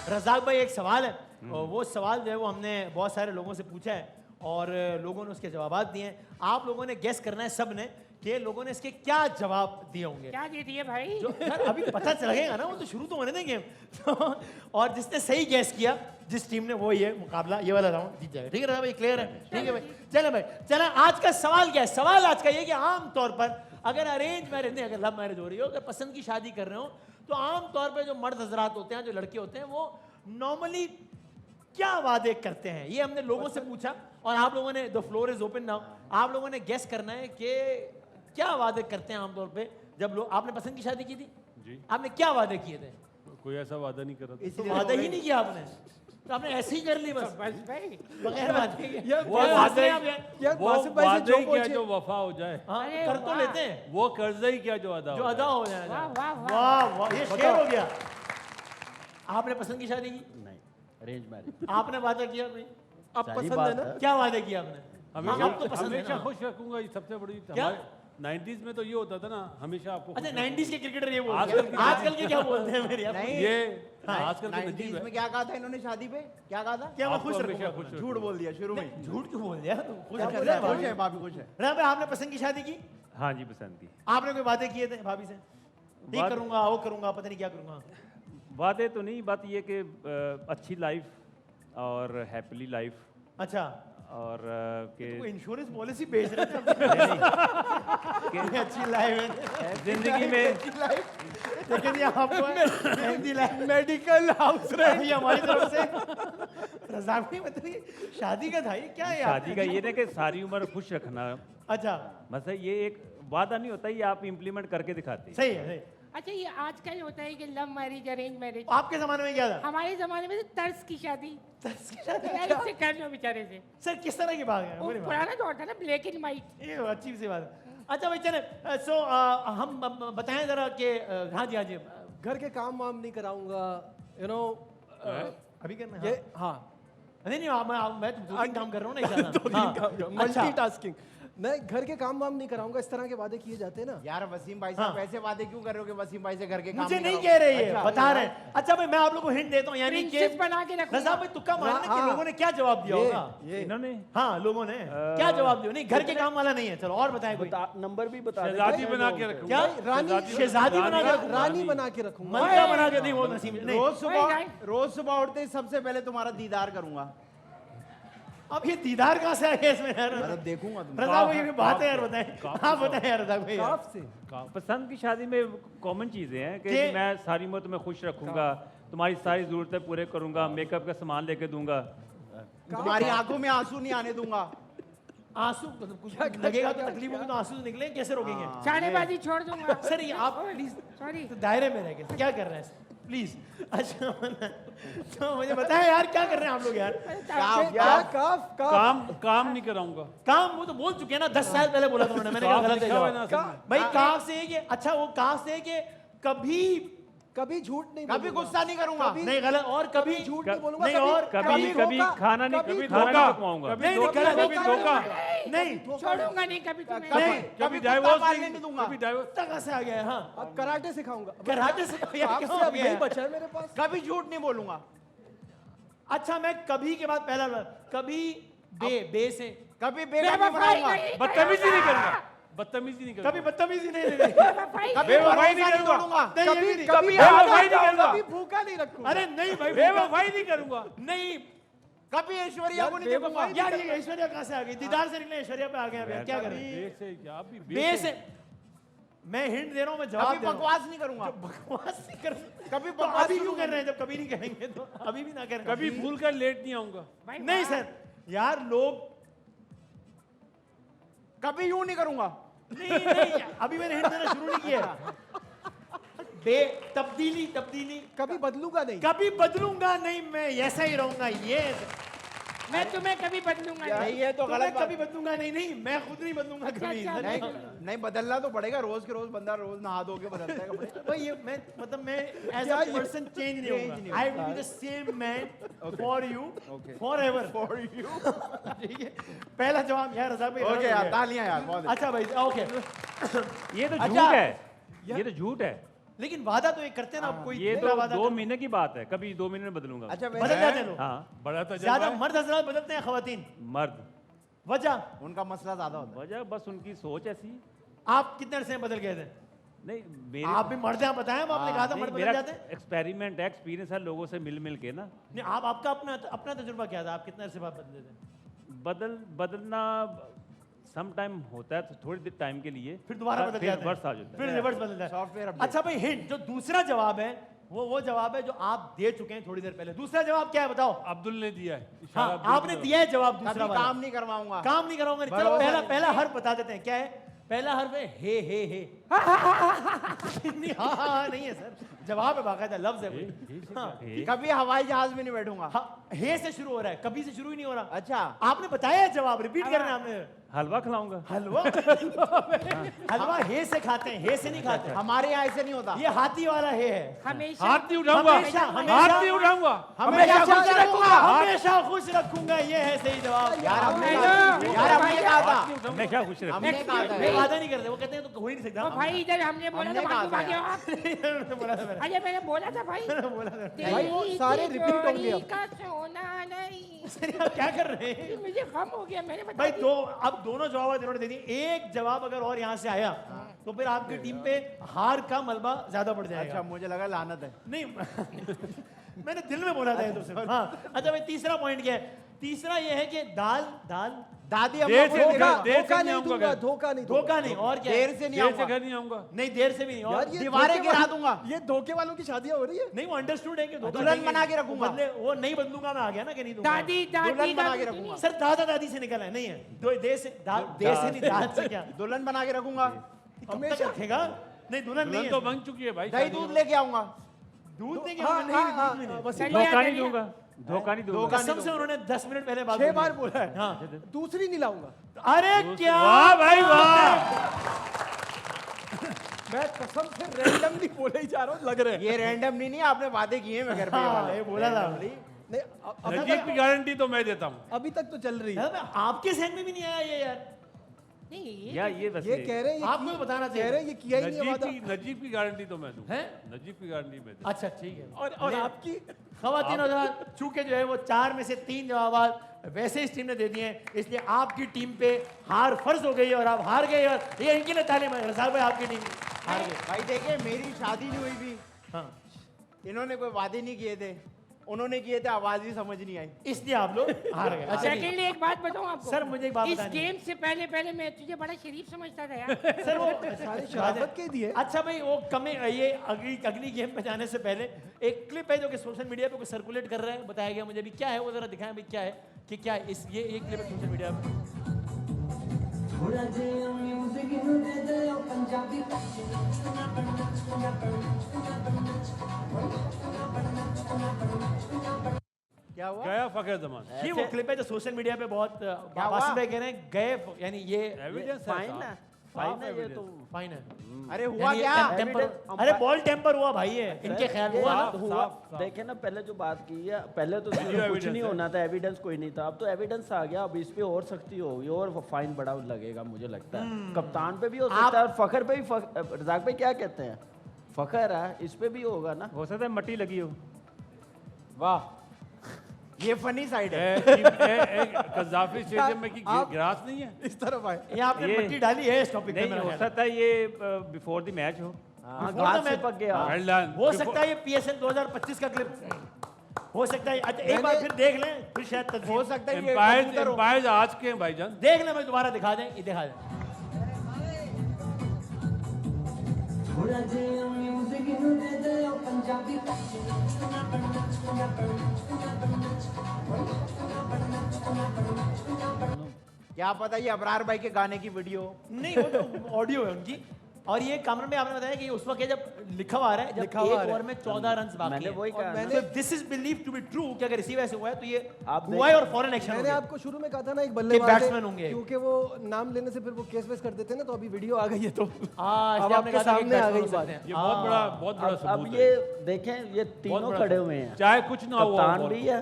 रज़ाक भाई एक सवाल है, और वो सवाल जो है वो हमने बहुत सारे लोगों से पूछा है और लोगों ने उसके जवाब दिए हैं। आप लोगों ने गेस करना है सब ने कि लोगों ने इसके क्या जवाब दिए होंगे। क्या दे दिए भाई? जो सर अभी पता चलेगा ना, वो तो शुरू तो होने देंगे। तो और जिसने सही गैस किया, जिस टीम ने, वो ये मुकाबला, ये वाला राउंड जीत जाएगा। ठीक है ना भाई, क्लियर है? ठीक है भाई, चले भाई चले। आज का सवाल क्या है? सवाल आज का ये कि आम तौर पर अगर अरेंज मैरिज नहीं, अगर लव मैरिज हो रही हो, अगर पसंद की शादी कर रहे हो, तो आम तौर पर जो मर्द हजरात होते हैं, जो लड़के होते हैं, वो नॉर्मली क्या वादे करते हैं, ये हमने लोगों से पूछा और आप लोगों ने, the floor is open now, आप लोगों ने गेस करना है कि क्या वादे करते हैं आमतौर पे जब लोग। आपने पसंद की शादी की थी जी। आपने क्या वादे किए थे? कोई ऐसा वादा नहीं करा था। तो वादा ही नहीं किया आपने। तो आपने ऐसे ही कर ली बस बस भाई बगैर वादे के। वो बस वादे आप यार- वो वादे ही क्या जो वफा हो जाए, हाँ, अरे कर तो वाह। लेते हैं वो कर्जा ही क्या जो अदा जो हो अदा जाए। हो जाए। वाह वाह वाह वाह वाह ये शेर हो गया। आपने पसंद की शादी की? नहीं अरेंज मैरिज आपने वादा किया कोई? अब सारी पसंद बात है ना है। क्या वादा किया आपने? हमेशा आपको पसंद है हमेशा ना? खुश रखूंगा, ये सबसे बड़ी क्या? 90s में तो ये होता था ना, हमेशा आपको अच्छा खुश 90s के क्रिकेटर ये बोलते आजकल हैं की- आजकल के क्या बोलते हैं मेरे रखूंगा। नहीं। ये हाँ, आजकल के 90s नजीब में है। क्या कहा था इन्होंने शादी पे? क्या कहा था? क्या मैं आपको खुश हमेशा रखूंगा? खुश रखूंगा। झूठ बोल दिया शुरू में ही। झूठ क्यों बोल दिया? तो खुश क्या कर खुश रहा है? है खुश भाभी। है, भाभी खुश है। राम भाई आपने पसंद की शादी की? हाँ जी, पसंद की। आपने कोई वादे किए थे भाभी से? ये वादे- करूंगा वो करूंगा पता नहीं क्या करूंगा। वादे तो नहीं, बात ये कि अच्छी लाइफ और हैप्पीली लाइफ अच्छा और कि तो इंश्योरेंस पॉलिसी बेच रहे थे अच्छी लाइफ है जिंदगी में लेकिन ये आपको हेल्दी लाइफ मेडिकल हाउस ये हमारी तरफ से रज़ाक भाई बताइए शादी का था ये क्या है शादी का ये ना कि सारी उम्र खुश रखना, अच्छा मतलब ये एक वादा नहीं होता, ये आप इम्प्लीमेंट करके दिखाते हैं। सही है सही। अच्छा ये आजकल होता है कि लव मैरिज अरेंज मैरिज, आपके जमाने में क्या था? हमारे जमाने में तो तर्स की शादी। तर्स की शादी? यार इससे कर लो बेचारे से। सर किस तरह की बात है? वो बोलिए बात। पुराना दौर था ना, ब्लैक एंड व्हाइट। ये अच्छी सी बात है। अच्छा भाई चले सो हम बताएं जरा कि हाँ जी हाँ जी घर के काम वाम नहीं कराऊंगा, यू नो अभी करना है ये हाँ। हाँ नहीं नहीं मैं तो 2-3 काम कर रहा हूँ ना एक साथ। दो हाँ। दिन काम अच्छा। मल्टीटास्किंग। मैं घर के काम वाम नहीं कराऊंगा, इस तरह के वादे किए जाते हैं ना। यार वसीम भाई साहब हाँ। ऐसे वादे क्यों कर रहे हो कि वसीम भाई से घर के काम मुझे नहीं करो? कह रहे ये अच्छा, बता रहे हैं। अच्छा भाई मैं आप लोगों को हिंट देता हूँ यानी कि प्रिंसेस बना के रखूंगा। रज़ा भाई तुक्का मारना कि हाँ। लोगों ने क्या जवाब दिया होगा? ये इन्होंने हाँ लोगों ने क्या जवाब दिया? नहीं घर के काम वाला नहीं है। चलो और बताएं कोई नंबर भी बता देते शहजादी हैं बना लोग। के रखूंगा। क्या? रानी शहजादी बना के रखूंगा? रानी बना के रखूंगा। मंत्रा बना के नहीं वो नसीब नहीं। रोज सुबह उठते ही सबसे पहले तुम्हारा दीदार करूंगा। अब ये दीदार कहाँ से आ गया इसमें यार? मतलब देखूंगा तुम। रज़ा भाई ये बात है यार बताएं। हाँ बताएं यार रज़ा भाई यार। काफ से पसंद की शादी में कॉमन चीज़ें हैं कि कि- मैं सारी उम्र तुम्हें खुश रखूंगा, तुम्हारी सारी ज़रूरतें पूरे करूंगा, मेकअप का सामान लेके दूंगा। तुम्हारी आंखों में आंसू नहीं आने दूंगा। आंसू मतलब कुछ लगेगा तो तकलीफ होगी तो आंसू तो निकले कैसे रोकेंगे? शानेबाजी छोड़ दूंगा। सर ये आप प्लीज सॉरी। तो दायरे में रह गए क्या कर रहे हैं प्लीज? अच्छा तो मुझे बताएं यार क्या कर रहे हैं आप लोग यार? क्या काफ काफ काम नहीं कराऊंगा। काम वो तो बोल चुके हैं ना 10 साल पहले बोला था उन्होंने। मैंने कहा गलत है लिखा हुआ है ना जवाब। सब में। भाई काफ से है कि अच्छा वो काफ से है कि कभी कभी झूठ नहीं कभी बोलूंगा। गुस्सा नहीं करूंगा। नहीं गलत और कभी झूठ नहीं बोलूंगा। नहीं और कभी कभी खाना नहीं, कभी खाना नहीं पकवाऊंगा। नहीं नहीं गलत कभी धोखा, नहीं छोड़ूंगा नहीं कभी तुम्हें। नहीं कभी कभी डाइवोर्स कुत्ता पालने नहीं दूंगा। कभी डाइवोर्स। कहाँ से आ गया है? हाँ अब कराटे सिखाऊंगा। कराटे से यार काफ क्यों से हो अब गया यही है? बचा है मेरे पास। कभी झूठ नहीं बोलूंगा। अच्छा मैं कभी के बाद पहला कभी बे से कभी बेवफाई नहीं बेवफाई बनाऊंगा। नहीं बदतमीजी नहीं करूंगा, बदतमीजी नहीं करूंगा। कभी बदतमीजी नहीं नहीं बेवफाई कभी बेवफाई भरोसा नहीं तोड़ूंगा। नहीं, ये भी कभी नहीं। कभी बेवफाई नहीं करूंगा। कभी भूखा नहीं रखूंगा। अरे नहीं भाई बेवफाई नहीं करूंगा। नहीं कभी ऐश्वर्या को नहीं देखूंगा। यार ये ऐश्वर्या कहाँ से आ गई? दीदार से निकले ऐश्वर्या पे आ गए अब यार क्या करें? बे से क्या आप भी बे से मैं हिंट दे रहा हूँ मैं जवाब कभी दे रहा हूँ। बकवास नहीं करूंगा। बकवास नहीं कर कभी तो बकवास अभी नहीं क्यों कर रहे हैं जब कभी नहीं करेंगे तो अभी भी ना करें कभी भूल कर लेट नहीं आऊंगा। नहीं सर यार लोग कभी यूं नहीं करूंगा। नहीं नहीं अभी मैंने हिंट देना शुरू नहीं किया। बे तब्दीली तब्दीली कभी बदलूंगा नहीं। कभी बदलूंगा नहीं मैं ऐसा ही रहूंगा ये मैं तुम्हें कभी बदलूंगा नहीं। नहीं ये तो मैं गलत बात। कभी बदलूंगा नहीं नहीं मैं खुद नहीं बदलूंगा कभी अच्छा, नहीं नहीं बदलना तो पड़ेगा। रोज के रोज बंदा रोज नहा धो के बदलता है कपड़े। तो ये मैं मतलब मैं एज क्या अ ये- पर्सन चेंज नहीं नहीं होगा I will be the same man for you for ever for you. ठीक है पहला जवाब यार रज़ा भाई ओके यार तालियां यार बहुत अच्छे। अच्छा भाई ओके ये तो अच्छा। झूठ है, ये तो झूठ है। लेकिन वादा तो ये करते हैं ना अब कोई ये पूरा तो वादा 2 कर- महीने की बात है, कभी 2 महीने में बदलूंगा। अच्छा बदल वैसे जाते हैं लोग हाँ, बड़ा तजर्बा ज्यादा है। मर्द हजरात बदलते हैं खवातीन मर्द वजह उनका मसला ज्यादा होता है। वजह बस उनकी सोच ऐसी। आप कितने अरसे में बदल गए थे? नहीं मेरे आप भी मर्द हैं बताएं आपने कहा था नहीं, मर्द बदल मेरा जाते हैं एक्सपेरिमेंट है, एक्सपीरियंस है लोगों से मिल मिल के ना। नहीं आप आपका अपना अपना तजुर्बा क्या था? आप कितने अरसे बाद बदले थे? बदलना सम टाइम होता है, तो थोड़ी टाइम के लिए फिर दोबारा बदल जाते हैं रिवर्स आ जाता है। फिर रिवर्स बदल जाता है सॉफ्टवेयर अपडेट। अच्छा भाई हिंट जो दूसरा जवाब है वो जवाब है जो आप दे चुके हैं थोड़ी देर पहले। दूसरा जवाब क्या है बताओ? अब्दुल ने दिया है हाँ इशारा अब्दुल आपने की दिया है जवाब दूसरा कभी वाला। काम नहीं करवाऊंगा। काम नहीं कराऊंगा नहीं। चलो भरोसा पहला नहीं। पहला हर्फ बता देते हैं क्या है? पहला हर्फ है हे नहीं हाँ नहीं है सर जवाब है बाकायदा लफ्ज है कोई। हाँ हे। कभी हवाई जहाज में नहीं बैठूंगा। हाँ हे से शुरू हो रहा है, कभी से शुरू ही नहीं हो रहा। अच्छा आपने बताया है जवाब, रिपीट करना है आपने। हलवा खिलाऊंगा। हलवा हलवा हे से खाते हैं, हे से नहीं खाते। हमारे यहाँ ऐसे नहीं होता। ये हाथी वाला हे है। हमेशा हाथ नहीं उठाऊंगा, हमेशा- हाथ नहीं उठाऊंगा। हमेशा खुश खुश रखूंगा। रखूंगा, हमेशा खुश रखूंगा, ये है सही जवाब। यार हमने हेलो। यार हमने कहा था, हमेशा खुश रहे। हमने कहा था वे वादा नहीं करते, वो कहते हैं तो हो ही नहीं सकता। ओ भाई इधर हमने बोला था हमने कहा भागो था भागे आप। बोला था मैंने। अरे मैंने बोला था भाई भाई, वो सारे repeat होंगे अब। का सोना नहीं। सर आप क्या कर रहे हैं? मुझे गम हो गया, मैंने बता भाई दिया। दो, अब दोनों जवाब इन्होंने दे दिए। एक जवाब अगर और यहाँ से आया तो फिर आपकी टीम पे हार का मलबा ज्यादा बढ़ जाएगा। अच्छा मुझे लगा लानत है। नहीं मैंने दिल में बोला था ये तो सिर्फ। हाँ अच्छा भाई तीसरा पॉइंट क्या है? तीसरा ये है कि दाल दाल दादी देर अम्मा से को देर देगा। से धोखा नहीं नहीं आऊंगा दूंगा, घर। धोखा नहीं दूंगा। धोखा नहीं और क्या है? देर से नहीं देर से आऊंगा। घर नहीं आऊंगा। नहीं देर से भी नहीं और यार ये दीवारें धोखे गिरा वालों- दूंगा। ये धोखे वालों की शादियां हो रही है। नहीं वो अंडरस्टूड है कि धोखा दुल्हन नहीं बना के है। रखूंगा। बदले वो नहीं बदलूंगा मैं आ गया ना कि नहीं दूंगा। दादी दादी दुल्हन बना के दादी रखूंगा। सर दादा दादी से निकला है नहीं है दो दे से दे से नहीं दाद से क्या दुल्हन बना के रखूंगा। हमेशा रखेगा नहीं दुल्हन नहीं दुल्हन है तो बन चुकी है भाई। दही दूध लेके आऊंगा। दूध देंगे हाँ, नहीं हाँ, दूध हाँ, भी नहीं। बस चलिए, धोखा नहीं चलिए। दूंगा, धोखा नहीं दूंगा। कसम से उन्होंने 10 मिनट पहले बात 6 बोली। बार बोला है। हाँ दूसरी नहीं लाऊंगा। अरे क्या वाह भाई वाह। मैं कसम से रैंडमली बोले ही जा रहा हूँ, लग रहे हैं। ये रैंडम नहीं आपने वादे किए मैं घर पे ये हाँ, वाला। ये बोला था नहीं अभी नजीक की गारंटी तो मैं देता हूँ। अभी तक तो चल रही है। यार, मैं आपके सहन में भी नहीं आया ये यार नहीं या ये बस ये कह रहे हैं आपको भी बताना कह चाहिए रहे हैं ये किया ही नहीं है वादा। नजीक की गारंटी तो मैं दूँ। हैं? नजीक की गारंटी मैं दूँ। अच्छा ठीक है और आपकी खवातीन और चूंकि जो है वो 4 में से 3 जवाब वैसे इस टीम ने दे दिए हैं, इसलिए आपकी टीम पे हार फर्ज हो गई है और आप हार गए। और ये इनके लिए तालीम है रसाल भाई, आपकी टीम हार गई। भाई देखे मेरी शादी नहीं हुई थी। हाँ इन्होंने कोई वादे नहीं किए थे, उन्होंने किए थे, आवाज ही समझ नहीं आई। इसलिए आप लोग हार गए। अच्छा ठीक है। सेकेंडली एक बात बताऊं आपको सर, मुझे एक बात इस बतानी है। गेम से पहले पहले मैं तुझे बड़ा शरीफ समझता था यार। सर वो सारी शराफत के दिए। अच्छा भाई वो कमी ये अगली गेम पे जाने से पहले एक क्लिप है जो कि सोशल मीडिया पे कोई सर्कुलेट कर रहा है, बताया गया मुझे भी क्या है वो जरा दिखाएं भाई क्या है कि क्या है इस ये एक क्लिप है सोशल मीडिया पे। क्या हुआ? गया फखर जमान। ये वो क्लिप है जो सोशल मीडिया पे बहुत बासित भाई कह रहे हैं गए यानी ये एविडेंस फाइन है, फाइन है ये तो। फाइन है अरे हुआ यानी क्या? टेम्पर अरे बॉल टेम्पर हुआ भाई है इनके ख्याल में ये हुआ ना। बात हुआ देखे ना, पहले जो बात की है, पहले तो कुछ evidence नहीं है। होना था, एविडेंस कोई नहीं था, अब तो एविडेंस आ गया, अब इस पे और सख्ती होगी और फाइन बड़ा लगेगा मुझे लगता है। कप्तान पे भी हो सकता है और फखर पे भी। रजाक भाई क्या कहते हैं, फखर है इस पे भी होगा ना। हो सकता है मट्टी लगी हो। वाह ये फनी साइड है। कजाफी स्टेडियम में की आप- ग्रास नहीं है। इस तरफ आए। ये आपने ये- मिट्टी डाली है इस टॉपिक पे नहीं मेरा हो ख्याल है। सकता है ये बिफोर द मैच हो। हाँ, Before the घास से match- पक गया। Well done. हो सकता है ये PSL 2025 का क्लिप हो सकता है। अच्छा एक बार फिर देख लें फिर शायद तस्वीर हो सकता है ये एम्पायर्स कबूतर हो। एम्पायर्स आज के हैं भाईजान। देख लें, मैं दोबारा दिखा दें, ये दिखा दें। क्या पता ये अबरार भाई के गाने की वीडियो। नहीं वो तो ऑडियो है उनकी। और ये कामरान में आपने बताया कि उस वक्त जब लिखा हुआ है जब लिखा हुआ एक है। ओवर में 14 रन बाकी मैंने हैं। वही और कहा मैंने- ना। So this is believed to be true कि अगर इसी वजह से हुआ है तो ये आप हुआ है और फॉरेन एक्शन मैंने आपको शुरू में कहा था ना एक कि बल्लेबाज batsman है, होंगे। क्योंकि वो नाम लेने से फिर वो केस वेस कर देते हैं ना, तो अभी वीडियो आ गई है तो आज अब आपके सामने आ गई बात। ये बहुत बड़ा अब सबूत ये है। देखें, ये तीनों बड़ा खड़े हुए हैं, चाहे कुछ ना हुआ कप्तान हो, भी है,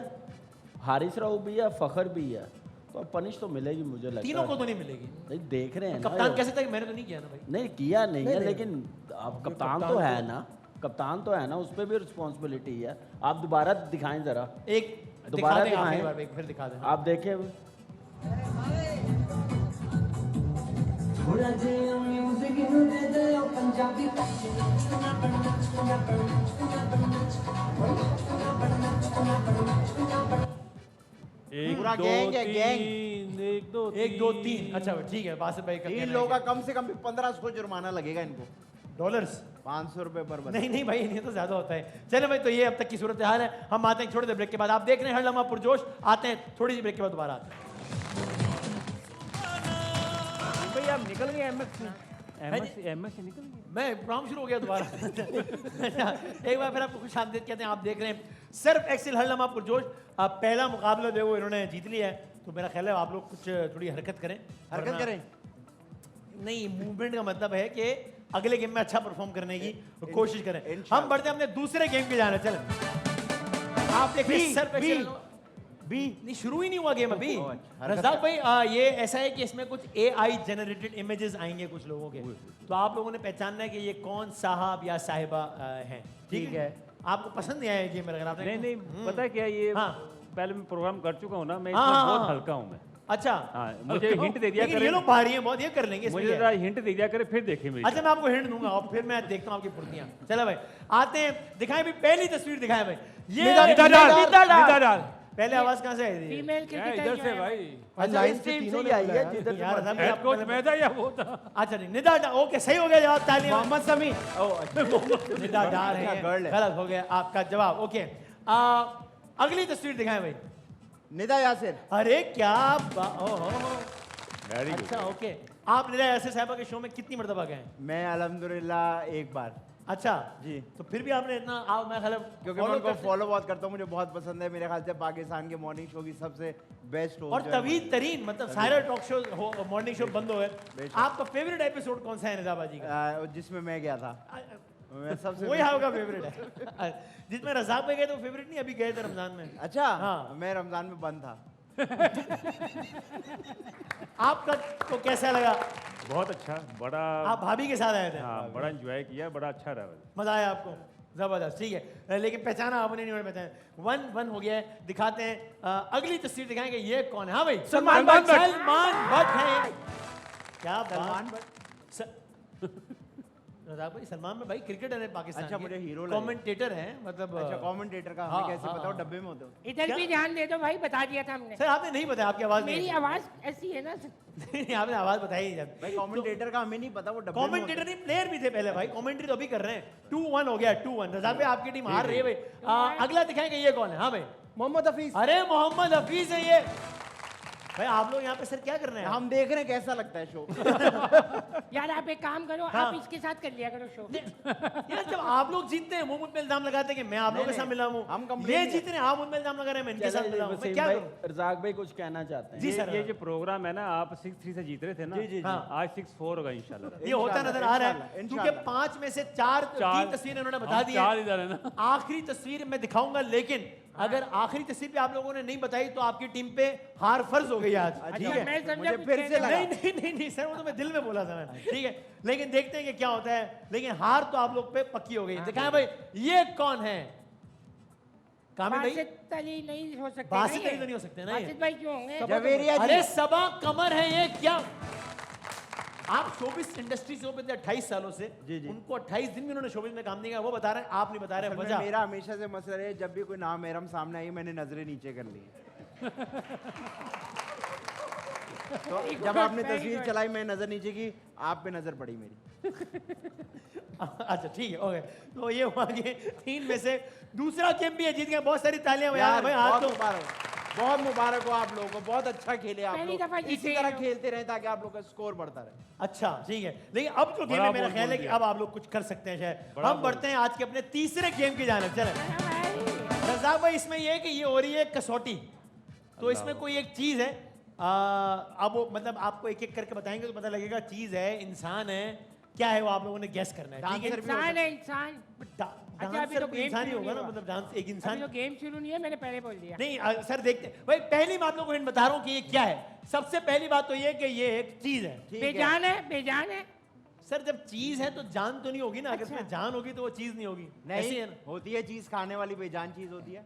हारिस राव भी है, फखर भी है, तो पनिश तो मिलेगी मुझे लगता है। तीनों को तो नहीं मिलेगी। नहीं देख रहे हैं ना। कप्तान कह सकता है कि मैंने तो नहीं किया ना भाई। नहीं किया नहीं है, नहीं। लेकिन अब कप्तान तो है ना, कप्तान तो है ना, उस पर भी रिस्पॉन्सिबिलिटी है। आप दोबारा दिखाएं जरा, एक दोबारा दिखा दें आखिरी दिखाएं। बार, एक फिर दिखा दें। आप देखें। एक पूरा दो गैंग है, गैंग। तीन, एक दो 1 2 3 अच्छा ठीक है बासित भाई का इन कहना लोगों है का कम से कम भी 1500 जुर्माना लगेगा इनको। कि डॉलर्स 500 रुपए पर बंदा। नहीं नहीं भाई ये तो ज्यादा होता है। चले भाई तो ये अब तक की सूरत हाल है। हम आते हैं छोटे से ब्रेक के बाद। आप देख रहे हैं हर लम्हा पुरजोश। आते हैं थोड़ी सी ब्रेक के बाद दोबारा आते हैं। भाई आप निकल गए एमएक्स में। एमएस से निकल गया। मैं प्रोग्राम शुरू हो गया दोबारा। एक बार फिर आपको खुश आमदीद कहते हैं। आप देख रहे हैं सर्फ एक्सेल हर लम्हा पुरजोश। पहला मुकाबला जो है वो इन्होंने जीत लिया है, तो मेरा ख्याल है आप लोग कुछ थोड़ी हरकत करें। हरकत करें नहीं, मूवमेंट का मतलब है कि अगले गेम में अच्छा परफॉर्म करने की कोशिश करें। हम बढ़ते हैं अपने दूसरे गेम की जाने। चलें आप देखिए सर्फ एक्सेल बी नहीं, शुरू ही नहीं हुआ गेम अभी। अच्छा, रज़ाक भाई ये ऐसा है कि इसमें कुछ AI जनरेटेड इमेजेस आएंगे कुछ लोगों के, तो आप लोगों ने पहचानना है कि ये कौन साहब या साहिबा हैं। ठीक है। आपको पसंद नहीं आया ये गेम? अगर आपने नहीं पता है क्या ये हाँ। पहले मैं प्रोग्राम कर चुका हूँ ना, मैं हाँ, इसमें हाँ, बहुत हाँ। हल्का हूँ मैं। अच्छा हाँ, मुझे हिंट दे दिया लेकिन ये करें, लोग भारी हैं बहुत, ये कर लेंगे इसमें मुझे क्या है। जरा हिंट दे दिया करे फिर देखें मेरी। अच्छा मैं आपको हिंट दूंगा और फिर मैं देखता हूँ आपकी फुर्तियां। चलो भाई आते हैं, दिखाएं भाई पहली तस्वीर दिखाएं भाई। ये निदा डाल। पहले आवाज कहाँ से आई थी? फीमेल क्या क्रिकेटर इधर जो से है भाई? अच्छा इस टीम से ही आई है जिधर से यार मर्जी। रज़ाक भाई, हेड कोच मैं था या वो था? अच्छा नहीं, निदा ओके सही हो गया जवाब। तालियां। मोहम्मद समी निदा डाल रहे हैं, गर्ल है। गलत हो गया आपका जवाब। ओके अगली तस्वीर दिखाएं भाई। निदा यासिर अरे क्या ओहो वेरी गुड। अच्छा ओके। आप निदा यासिर साहबा के शो में कितनी मर्तबा गए हैं? मैं अल्हम्दुलिल्लाह एक बार अच्छा जी। तो फिर भी आपने इतना मैं ख्याल क्योंकि मैं उनको फॉलो बहुत करता हूँ, मुझे बहुत पसंद है। मेरे ख्याल से पाकिस्तान के मॉर्निंग शो की सबसे बेस्ट हो और तवील तरीन मतलब सारे टॉक शो मॉर्निंग शो बंद हो गए। बेशक। आपका फेवरेट एपिसोड कौन सा है निजाबाजी का? जिसमें मैं गया था मैं सबसे वही आपका फेवरेट है। जिसमें रज़ाक भाई गए तो फेवरेट नहीं, अभी गए थे रमजान में। अच्छा हाँ। मैं रमजान में बंद था। आपका तो कैसा लगा? बहुत अच्छा, बड़ा आप भाभी के साथ आए थे? हाँ बड़ा एंजॉय किया, बड़ा अच्छा रहा। मजा आया आपको? जबरदस्त, ठीक है। लेकिन पहचाना आपने नहीं पहचाना। 1-1 हो गया है। दिखाते हैं अगली तस्वीर दिखाएंगे। ये कौन है? हाँ भाई सलमान भट्ट। सलमान भट्ट है। क्या सलमान भट्ट? रज़ाक भाई सलमान में भाई क्रिकेटर है पाकिस्तान। अच्छा, मुझे हीरो लगे। कमेंटेटर है मतलब। अच्छा कमेंटेटर का हाँ, हमें कैसे हाँ, बताओ? हाँ। डब्बे में होते हो? इधर भी ध्यान दे दो भाई, बता दिया था हमने। सर आपने नहीं बताया, आपकी आवाज मेरी नहीं आवाज ऐसी है ना। नहीं आपने आवाज बताई जब। भाई कमेंटेटर का हमें नहीं पता, वो डब्बे में कमेंटेटर नहीं, प्लेयर भी थे पहले भाई। कमेंट्री तो अभी कर रहे हैं। 2-1 हो गया, 2-1। रज़ाक भाई आपकी टीम हार रही है भाई। अगला दिखाएंगे ये कौन है? हाँ भाई मोहम्मद हफीज। अरे मोहम्मद हफीज है ये। भाई आप लोग यहाँ पे सर क्या कर रहे हैं? हम देख रहे हैं कैसा लगता है शो। यार आप एक काम करो, हाँ। आप इसके साथ कर लिया करो शो। यार जब आप लोग जीतते हैं मुंह पे इल्जाम लगाते हैं कि मैं आप लोगों के साथ मिला हूँ। हम complain ये नहीं जीत रहे हैं, आप उनमें इल्जाम लगा रहे हैं मैं इनके साथ मिला हूँ। मैं क्या करूँ? रज़ाक भाई कुछ कहना चाहते हैं? जी सर। ये जो प्रोग्राम है ना, आप 6-3 से जीत रहे थे ना। जी, जी, जी। हाँ। आज 6-4 होगा इंशाल्लाह। ये होता नजर आ रहा है इंशाल्लाह, क्योंकि 5 में से 3 तस्वीरें उन्होंने बता दी चार है। इधर है ना। आखिरी तस्वीर मैं दिखाऊंगा, लेकिन अगर आखिरी तस्वीर पे आप लोगों ने नहीं बताई तो आपकी टीम पे हार फर्ज हो गई आज। ठीक है? मैं समझा मुझे कुछ फिर से कहने लगा। नहीं सर, वो तो मैं दिल में बोला था मैं। ठीक है, लेकिन देखते हैं कि क्या होता है। लेकिन हार तो आप लोग पे पक्की हो गई। दिखाएं भाई ये कौन है? कामिल भाई बासित अली नहीं हो सकते। बासित अली तो नहीं हो सकते ना ये। बासित भाई क्यों होंगे? जवेरिया अरे जी सबा कमर है ये क्या? आप शोबिस इंडस्ट्री से होते 28 सालों से। जी, जी। उनको 28 दिन भी उन्होंने शोबिस में काम नहीं किया, वो बता रहे हैं, आप नहीं बता रहे असल में वजह। मेरा हमेशा से मसला है, जब भी कोई नाम मेरम सामने आई मैंने नजरें नीचे कर ली। तो जब आपने तस्वीर चलाई मैं नजर नीचे की, आप पे नजर पड़ी मेरी। अच्छा ठीक है, ओके। तो ये हुआ कि 3 में से दूसरा गेम भी है, जीत गए। बहुत सारी तालियां भाई। यार भाई हाथ बहुत तो मुबारक, बहुत मुबारक हो आप लोगों को। बहुत अच्छा खेले आप पहली दफा लोग। इसी जीते तरह हैं। खेलते रहे ताकि आप लोग का स्कोर बढ़ता रहे। अच्छा ठीक है। लेकिन अब जो गेम बड़ा है मेरा बोल ख्याल है बोल कि दिया। अब आप लोग कुछ कर सकते हैं शायद। बड़ा हम बोल। बढ़ते हैं आज के अपने तीसरे गेम की जानिब। चले अरे भाई, रज़ाक भाई, इसमें ये है कि ये हो रही है कसौटी। तो इसमें कोई एक चीज है। अब वो मतलब आपको एक एक करके बताएंगे तो पता लगेगा चीज है, इंसान है, क्या है वो आप लोगों ने गैस करना है। ठीक है? इंसान है इंसान। अच्छा, अभी डांसर तो कोई गेम इंसान ही शुरू होगा ना, नहीं मतलब डांस एक अभी इंसान। तो गेम शुरू नहीं है, मैंने पहले बोल दिया। नहीं सर देखते भाई, पहली बात लोगों को बता रहा हूँ कि ये क्या है। सबसे पहली बात तो ये कि ये एक चीज है। ठीक है। बेजान है, बेजान है। सर जब चीज है तो जान तो नहीं होगी ना। अगर अच्छा। इसमें जान होगी तो वो चीज नहीं होगी। ऐसे नहीं है ना। होती है चीज, खाने वाली बेजान चीज होती है।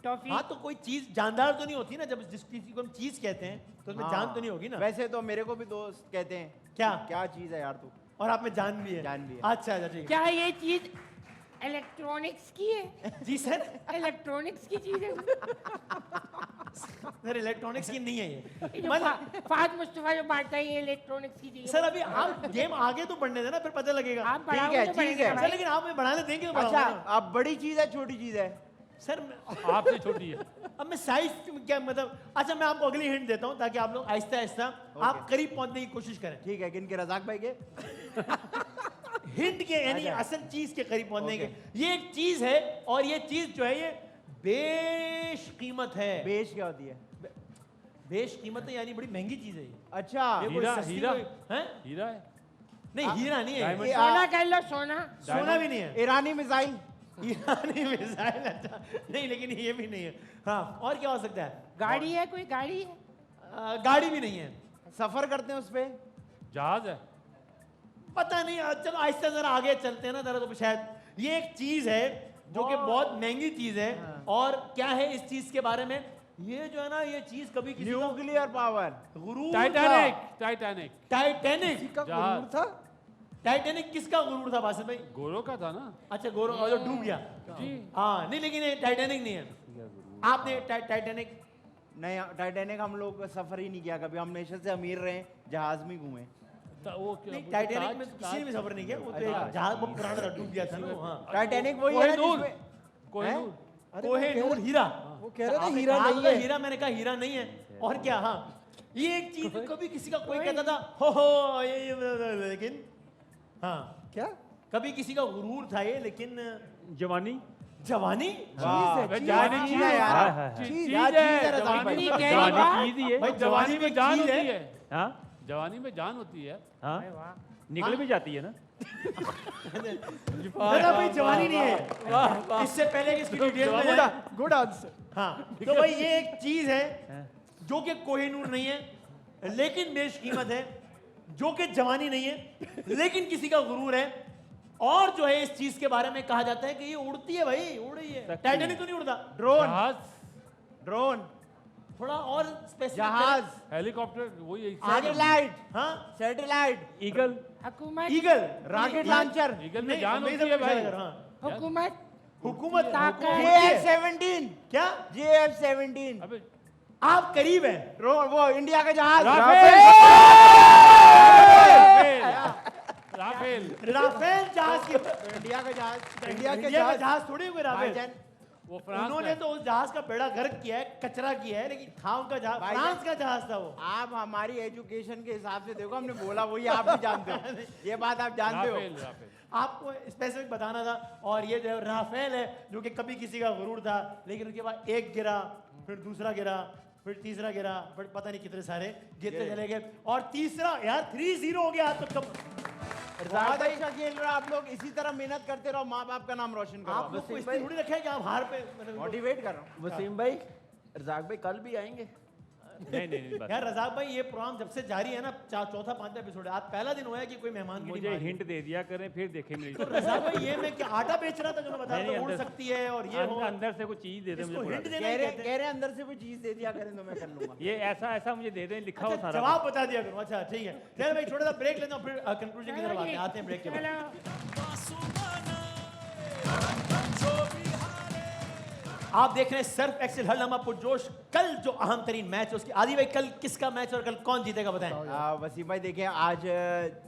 टॉफी। हाँ तो कोई चीज जानदार तो नहीं होती ना। जब जिस चीज को हम चीज कहते हैं तो उसमें जान तो नहीं होगी ना। वैसे तो मेरे को भी दोस्त कहते हैं क्या? क्या चीज है यार तू। और आप में जान भी है। जान भी है। अच्छा अच्छा ठीक है। क्या ये चीज इलेक्ट्रॉनिक्स की है? जी सर। इलेक्ट्रॉनिक्स की चीज है। सर इलेक्ट्रॉनिक्स की नहीं है ये। ये जो मतलब फाद मुस्तफा जो बांटता है, ये इलेक्ट्रॉनिक्स की चीज है। सर अभी आप गेम आगे तो बढ़ने देना, फिर पता लगेगा। आप ठीक है, बढ़ाओगे तो ठीक बढ़ेगा है। सर भाई। लेकिन आप हमें बढ़ाने देंगे तो अच्छा बढ़ाऊंगा ना। अब बड़ी चीज है छोटी चीज है? सर आपसे छोटी है। अब मैं साइज क्या मतलब। अच्छा मैं आपको अगली हिंट देता हूँ ताकि आप लोग आहिस्ता आहिस्ता आप करीब पहुंचने की कोशिश करें। ठीक है, किनके? रज़ाक भाई के? हिंट के यानी असल चीज के करीब पहुंचने के, ये एक चीज है और ये चीज जो है ये बेश कीमत है। बेश क्या होती है? बेश कीमत है यानी बड़ी महंगी चीज है ये। अच्छा, ये कोई हीरा सस्ती हीरा कोई- हैं? हीरा है। नहीं हीरा नहीं है, डायमंड। ये सोना कह लो, सोना। सोना भी नहीं है। ईरानी मिसाइल। ईरानी मिसाइल, अच्छा नहीं, लेकिन ये भी नहीं है। हाँ, और क्या हो सकता है? गाड़ी है, कोई गाड़ी है? गाड़ी भी नहीं है। सफर करते हैं उस पे? जहाज है। पता नहीं, चलो आहिस्ता जरा आगे चलते हैं ना जरा, तो शायद ये एक चीज है जो कि बहुत महंगी चीज है। और क्या है इस चीज के बारे में? ये जो है ना, ये चीज कभी किसी का न्यूक्लियर पावर। गुरूर टाइटैनिक। था। टाइटैनिक टाइटैनिक का जहाज। गुरूर था। टाइटैनिक किसका गुरूर था बासित भाई? गोरों का था ना। अच्छा गोरो, और जो डूब गया। जी। हाँ नहीं, लेकिन ये टाइटैनिक नहीं है। आपने टाइटैनिक नहीं, टाइटैनिक हम लोग सफर ही नहीं किया कभी, हम हमेशा से अमीर रहे, जहाज में घूमे। वो क्या नहीं, टाइटैनिक में किसी ने भी सफर नहीं किया, वो तो एक जहाज बहुत पुराना था, डूब गया था ना वो। हाँ, टाइटैनिक वही है ना कोहिनूर। जिसमें कोहिनूर। अरे कोहिनूर हीरा। वो कह रहे थे आपने हीरा कहा नहीं तो है। हीरा, मैंने कहा हीरा नहीं है। और क्या? हाँ, ये एक चीज कभी किसी का कोई कहता था हो ये, लेकिन हाँ क्या? कभी किसी का गुरूर था ये, लेकिन जवानी। जवानी। वाह, अबे चीज़ जवानी है चीज़ यार। हाँ, हाँ, हाँ। चीज क्या चीज़ है है। रज़ाक जवानी भाई? नहीं, में कह जान रही जवानी चीज ही है। भाई जवानी में जान चीज़ होती है। हाँ जवानी में जान होती है। हाँ, निकल भी जाती है ना। दादा भाई जवानी नहीं है। इससे पहले कि इसकी डिटेल में जाए, गुड आंसर। हाँ, तो भाई ये एक चीज है जो कि कोहिनूर नहीं है लेकिन बेश कीमत है, जो कि जवानी नहीं है लेकिन किसी का गुरूर है, और जो है इस चीज के बारे में कहा जाता है कि ये उड़ती है भाई, उड़ रही है। टाइटैनिक तो नहीं उड़ता। ड्रोन। जहाज। ड्रोन। थोड़ा और स्पेसिफिक जहाज। हेलीकॉप्टर। वही सैटेलाइट। हाँ, सैटेलाइट। ईगल। हुकूमत। Eagle, rocket launcher. ईगल में नहीं, जान मैं होती है इधर भाई। पूछा हाँ। हुकूमत। हुकूमत ताकत। JF-17। क्या? JF-17। अबे आप करीब हैं। वो इंडिया का जहाज। राफेल। राफेल जहाज की इंडिया का जहाज। इंडिया के इंडिया का जहाज। जहाज थोड़ी कोई राफेल। भाईजान, वो फ्रांस उन्होंने में। तो उस जहाज का बेड़ा गर्क किया है, कचरा किया है, लेकिन था उनका जहाज, भाईजान। फ्रांस का जहाज था वो। आप हमारी एजुकेशन के हिसाब से देखो, हमने बोला वही आप भी जानते हो। ये बात आप जानते हो। राफेल। राफेल। आपको स्पेसिफिक बताना था। और ये जो राफेल है जो कि कभी किसी का गुरूर था, लेकिन उसके बाद एक गिरा, फिर दूसरा गिरा, फिर तीसरा गिरा, फिर पता नहीं कितने सारे गिरते चले गए, और तीसरा यार 3-0 हो गया। तो कब बहुत अच्छा खेल रहे हो आप लोग, इसी तरह मेहनत करते रहो, माँ बाप का नाम रोशन करो। आप लोग को इसलिए थोड़ी रखा है कि आप हार पे मोटिवेट कर रहा हूँ। वसीम भाई, रजाक भाई कल भी आएंगे? नहीं बस। यार रज़ाक भाई, ये प्रोग्राम जब से जारी है ना, चौथा 5वां एपिसोड है, आज पहला दिन हुआ है कि कोई मेहमान की मुझे टीम आ रही है। हिंट दे दिया करें, फिर देखें मेरी तो रज़ाक भाई, ये मैं क्या आटा बेच रहा था जो मैं बता नहीं, रहा था, उड़ अंदर- सकती है और ये हो, अंदर से कुछ चीज दे दे इसको मुझे हिंट बुला देना ही कहते हैं। कह रहे अंदर से कोई चीज दे दिया करें तो मैं कर लूंगा। ये ऐसा मुझे दे दें, लिखा हो अच्छा, सारा। जवाब बता दिया करूं। अच्छा ठीक है, चलो भाई छोटा सा ब्रेक लेता हूं, फिर कंक्लूजन की तरफ आते हैं ब्रेक के बाद। चलो। आप देख रहे हैं सर्फ एक्सेल हर लम्हा पुरजोश। कल जो अहम तरीन मैच है उसकी, आदि भाई कल किसका मैच और कल कौन जीतेगा बताएं। वसीम भाई देखिए, आज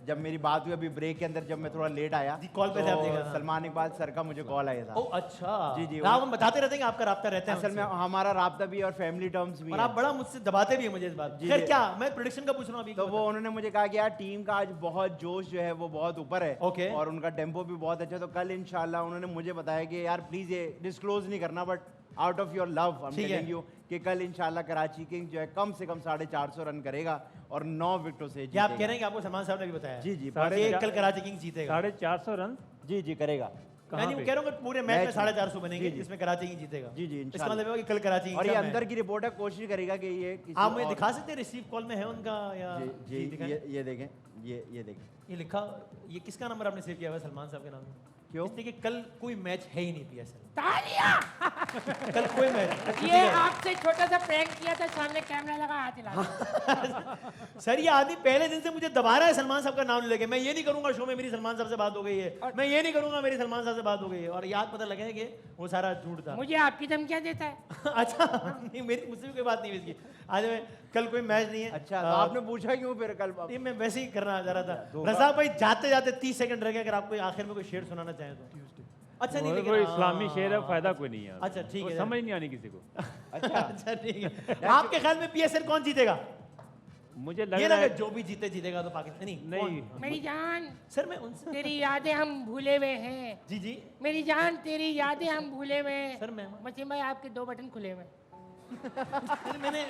जब मेरी बात हुई अभी ब्रेक के अंदर, जब मैं थोड़ा लेट आया, जी, कॉल पे थे आप, देखा था। सलमान इकबाल सर का मुझे कॉल आया था। ओ अच्छा, जी, जी, आप हम बताते रहते हैं कि आपका राब्ता रहता है असल में हमसे। हमारा राब्ता भी और फैमिली टर्म्स भी और है। आप बड़ा मुझसे दबाते भी हैं मुझे इस बात। जी, खैर जी। क्या, मैं प्रेडिक्शन का पूछ रहा हूं अभी। तो वो उन्होंने मुझे कहा कि यार टीम का आज बहुत जोश जो है वो बहुत ऊपर है। ओके। और उनका टेम्पो भी बहुत अच्छा। तो कल इंशाल्लाह उन्होंने मुझे बताया कि यार प्लीज ये डिस्क्लोज नहीं करना, but out of your love I am ठीक है। टेलिंग यू कि कल इंशाल्लाह कराची किंग्स जो है कम से कम 450 रन करेगा और 9 विकेटों से क्या आप कह जीतेगा। रहे हैं कि आपको सलमान साहब ने भी बताया? जी, जी, और ये कल कराची किंग्स जीतेगा। 450 रन। जी जी करेगा। यानी वो पे? कह रहा हूं कि पूरे मैच में मैच 450 बनेंगे, जी, जी। जिसमें कराची किंग्स जीतेगा। जी, जी, इसका इंशाल्लाह। मतलब है कि कल कराची किंग्स और ये का मैच। अंदर की रिपोर्ट है, कोशिश करेगा कि ये किसी आप मुझे और- दिखा सकते हैं रिसीव कॉल में है उनका या जी जी, दिखाएं। ये देखें, ये देखें। ये लिखा, ये किसका नंबर आपने सेव किया हुआ है सलमान साहब के नाम में? क्यों? इसलिए कि कल कोई मैच है ही नहीं पीएसएल। तालियां। कल कोई मैच ये आपसे छोटा सा प्रैंक किया था, सामने कैमरा लगा, हाथ हिला दिया। सर, ये आदमी पहले दिन से मुझे दबा रहा है सलमान साहब का नाम लेके। मैं ये नहीं करूंगा शो में मेरी सलमान साहब से बात हो गई है, मैं ये नहीं करूंगा मेरी सलमान साहब से बात हो गई है, और याद पता लगे कि वो सारा झूठ था। मुझे आपकी धमकियां देता है। अच्छा नहीं, मेरी मुझसे भी कोई बात नहीं हुई इसकी। आज मैं कल कोई मैच नहीं है। अच्छा, तो आपने पूछा क्यों फिर कल? नहीं, मैं वैसे ही करना चाह रहा था। रज़ाक भाई जाते जाते 30 सेकंड रह गए, अगर आपको आखिर में कोई शेर सुनाना चाहें तो। अच्छा नहीं, लेकिन कोई इस्लामी शेर है, फायदा कोई नहीं है। अच्छा, ठीक वो है। समझ नहीं आनी किसी को। अच्छा ठीक है। आपके ख्याल में पीएसएल कौन जीतेगा? मुझे लग ये रहा ना है कि जो भी जीते जीतेगा तो पाकिस्तान नहीं मेरी जान, सर मैं उनसे तेरी यादें हम भूले हुए हैं। जी जी मेरी जान, तेरी यादें हम भूले हुए हैं। सर मैं वसीम भाई आपके 2 बटन खुले हुए हैं। सर मैंने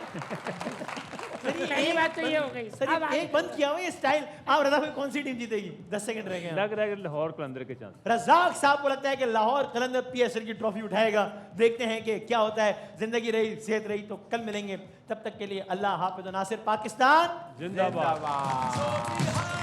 पहली बात तो ये हो गई। सर अब एक बंद किया हुआ ये स्टाइल। आप रज़ाक भाई कौन सी टीम जीतेगी? 10 सेकंड रह गए हैं। लग रहा है कि लाहौर कलंदर के चांस। रज़ाक साहब को लगता है कि लाहौर कलंदर पीएसएल की ट्रॉफी उठाएगा। देखते हैं कि क्या होता है। जिंदगी रही, सेहत रही तो कल मिलेंगे। तब तक के लिए अल्लाह हाफिज़। नासिर पाकिस्तान जिंदाबाद। So we have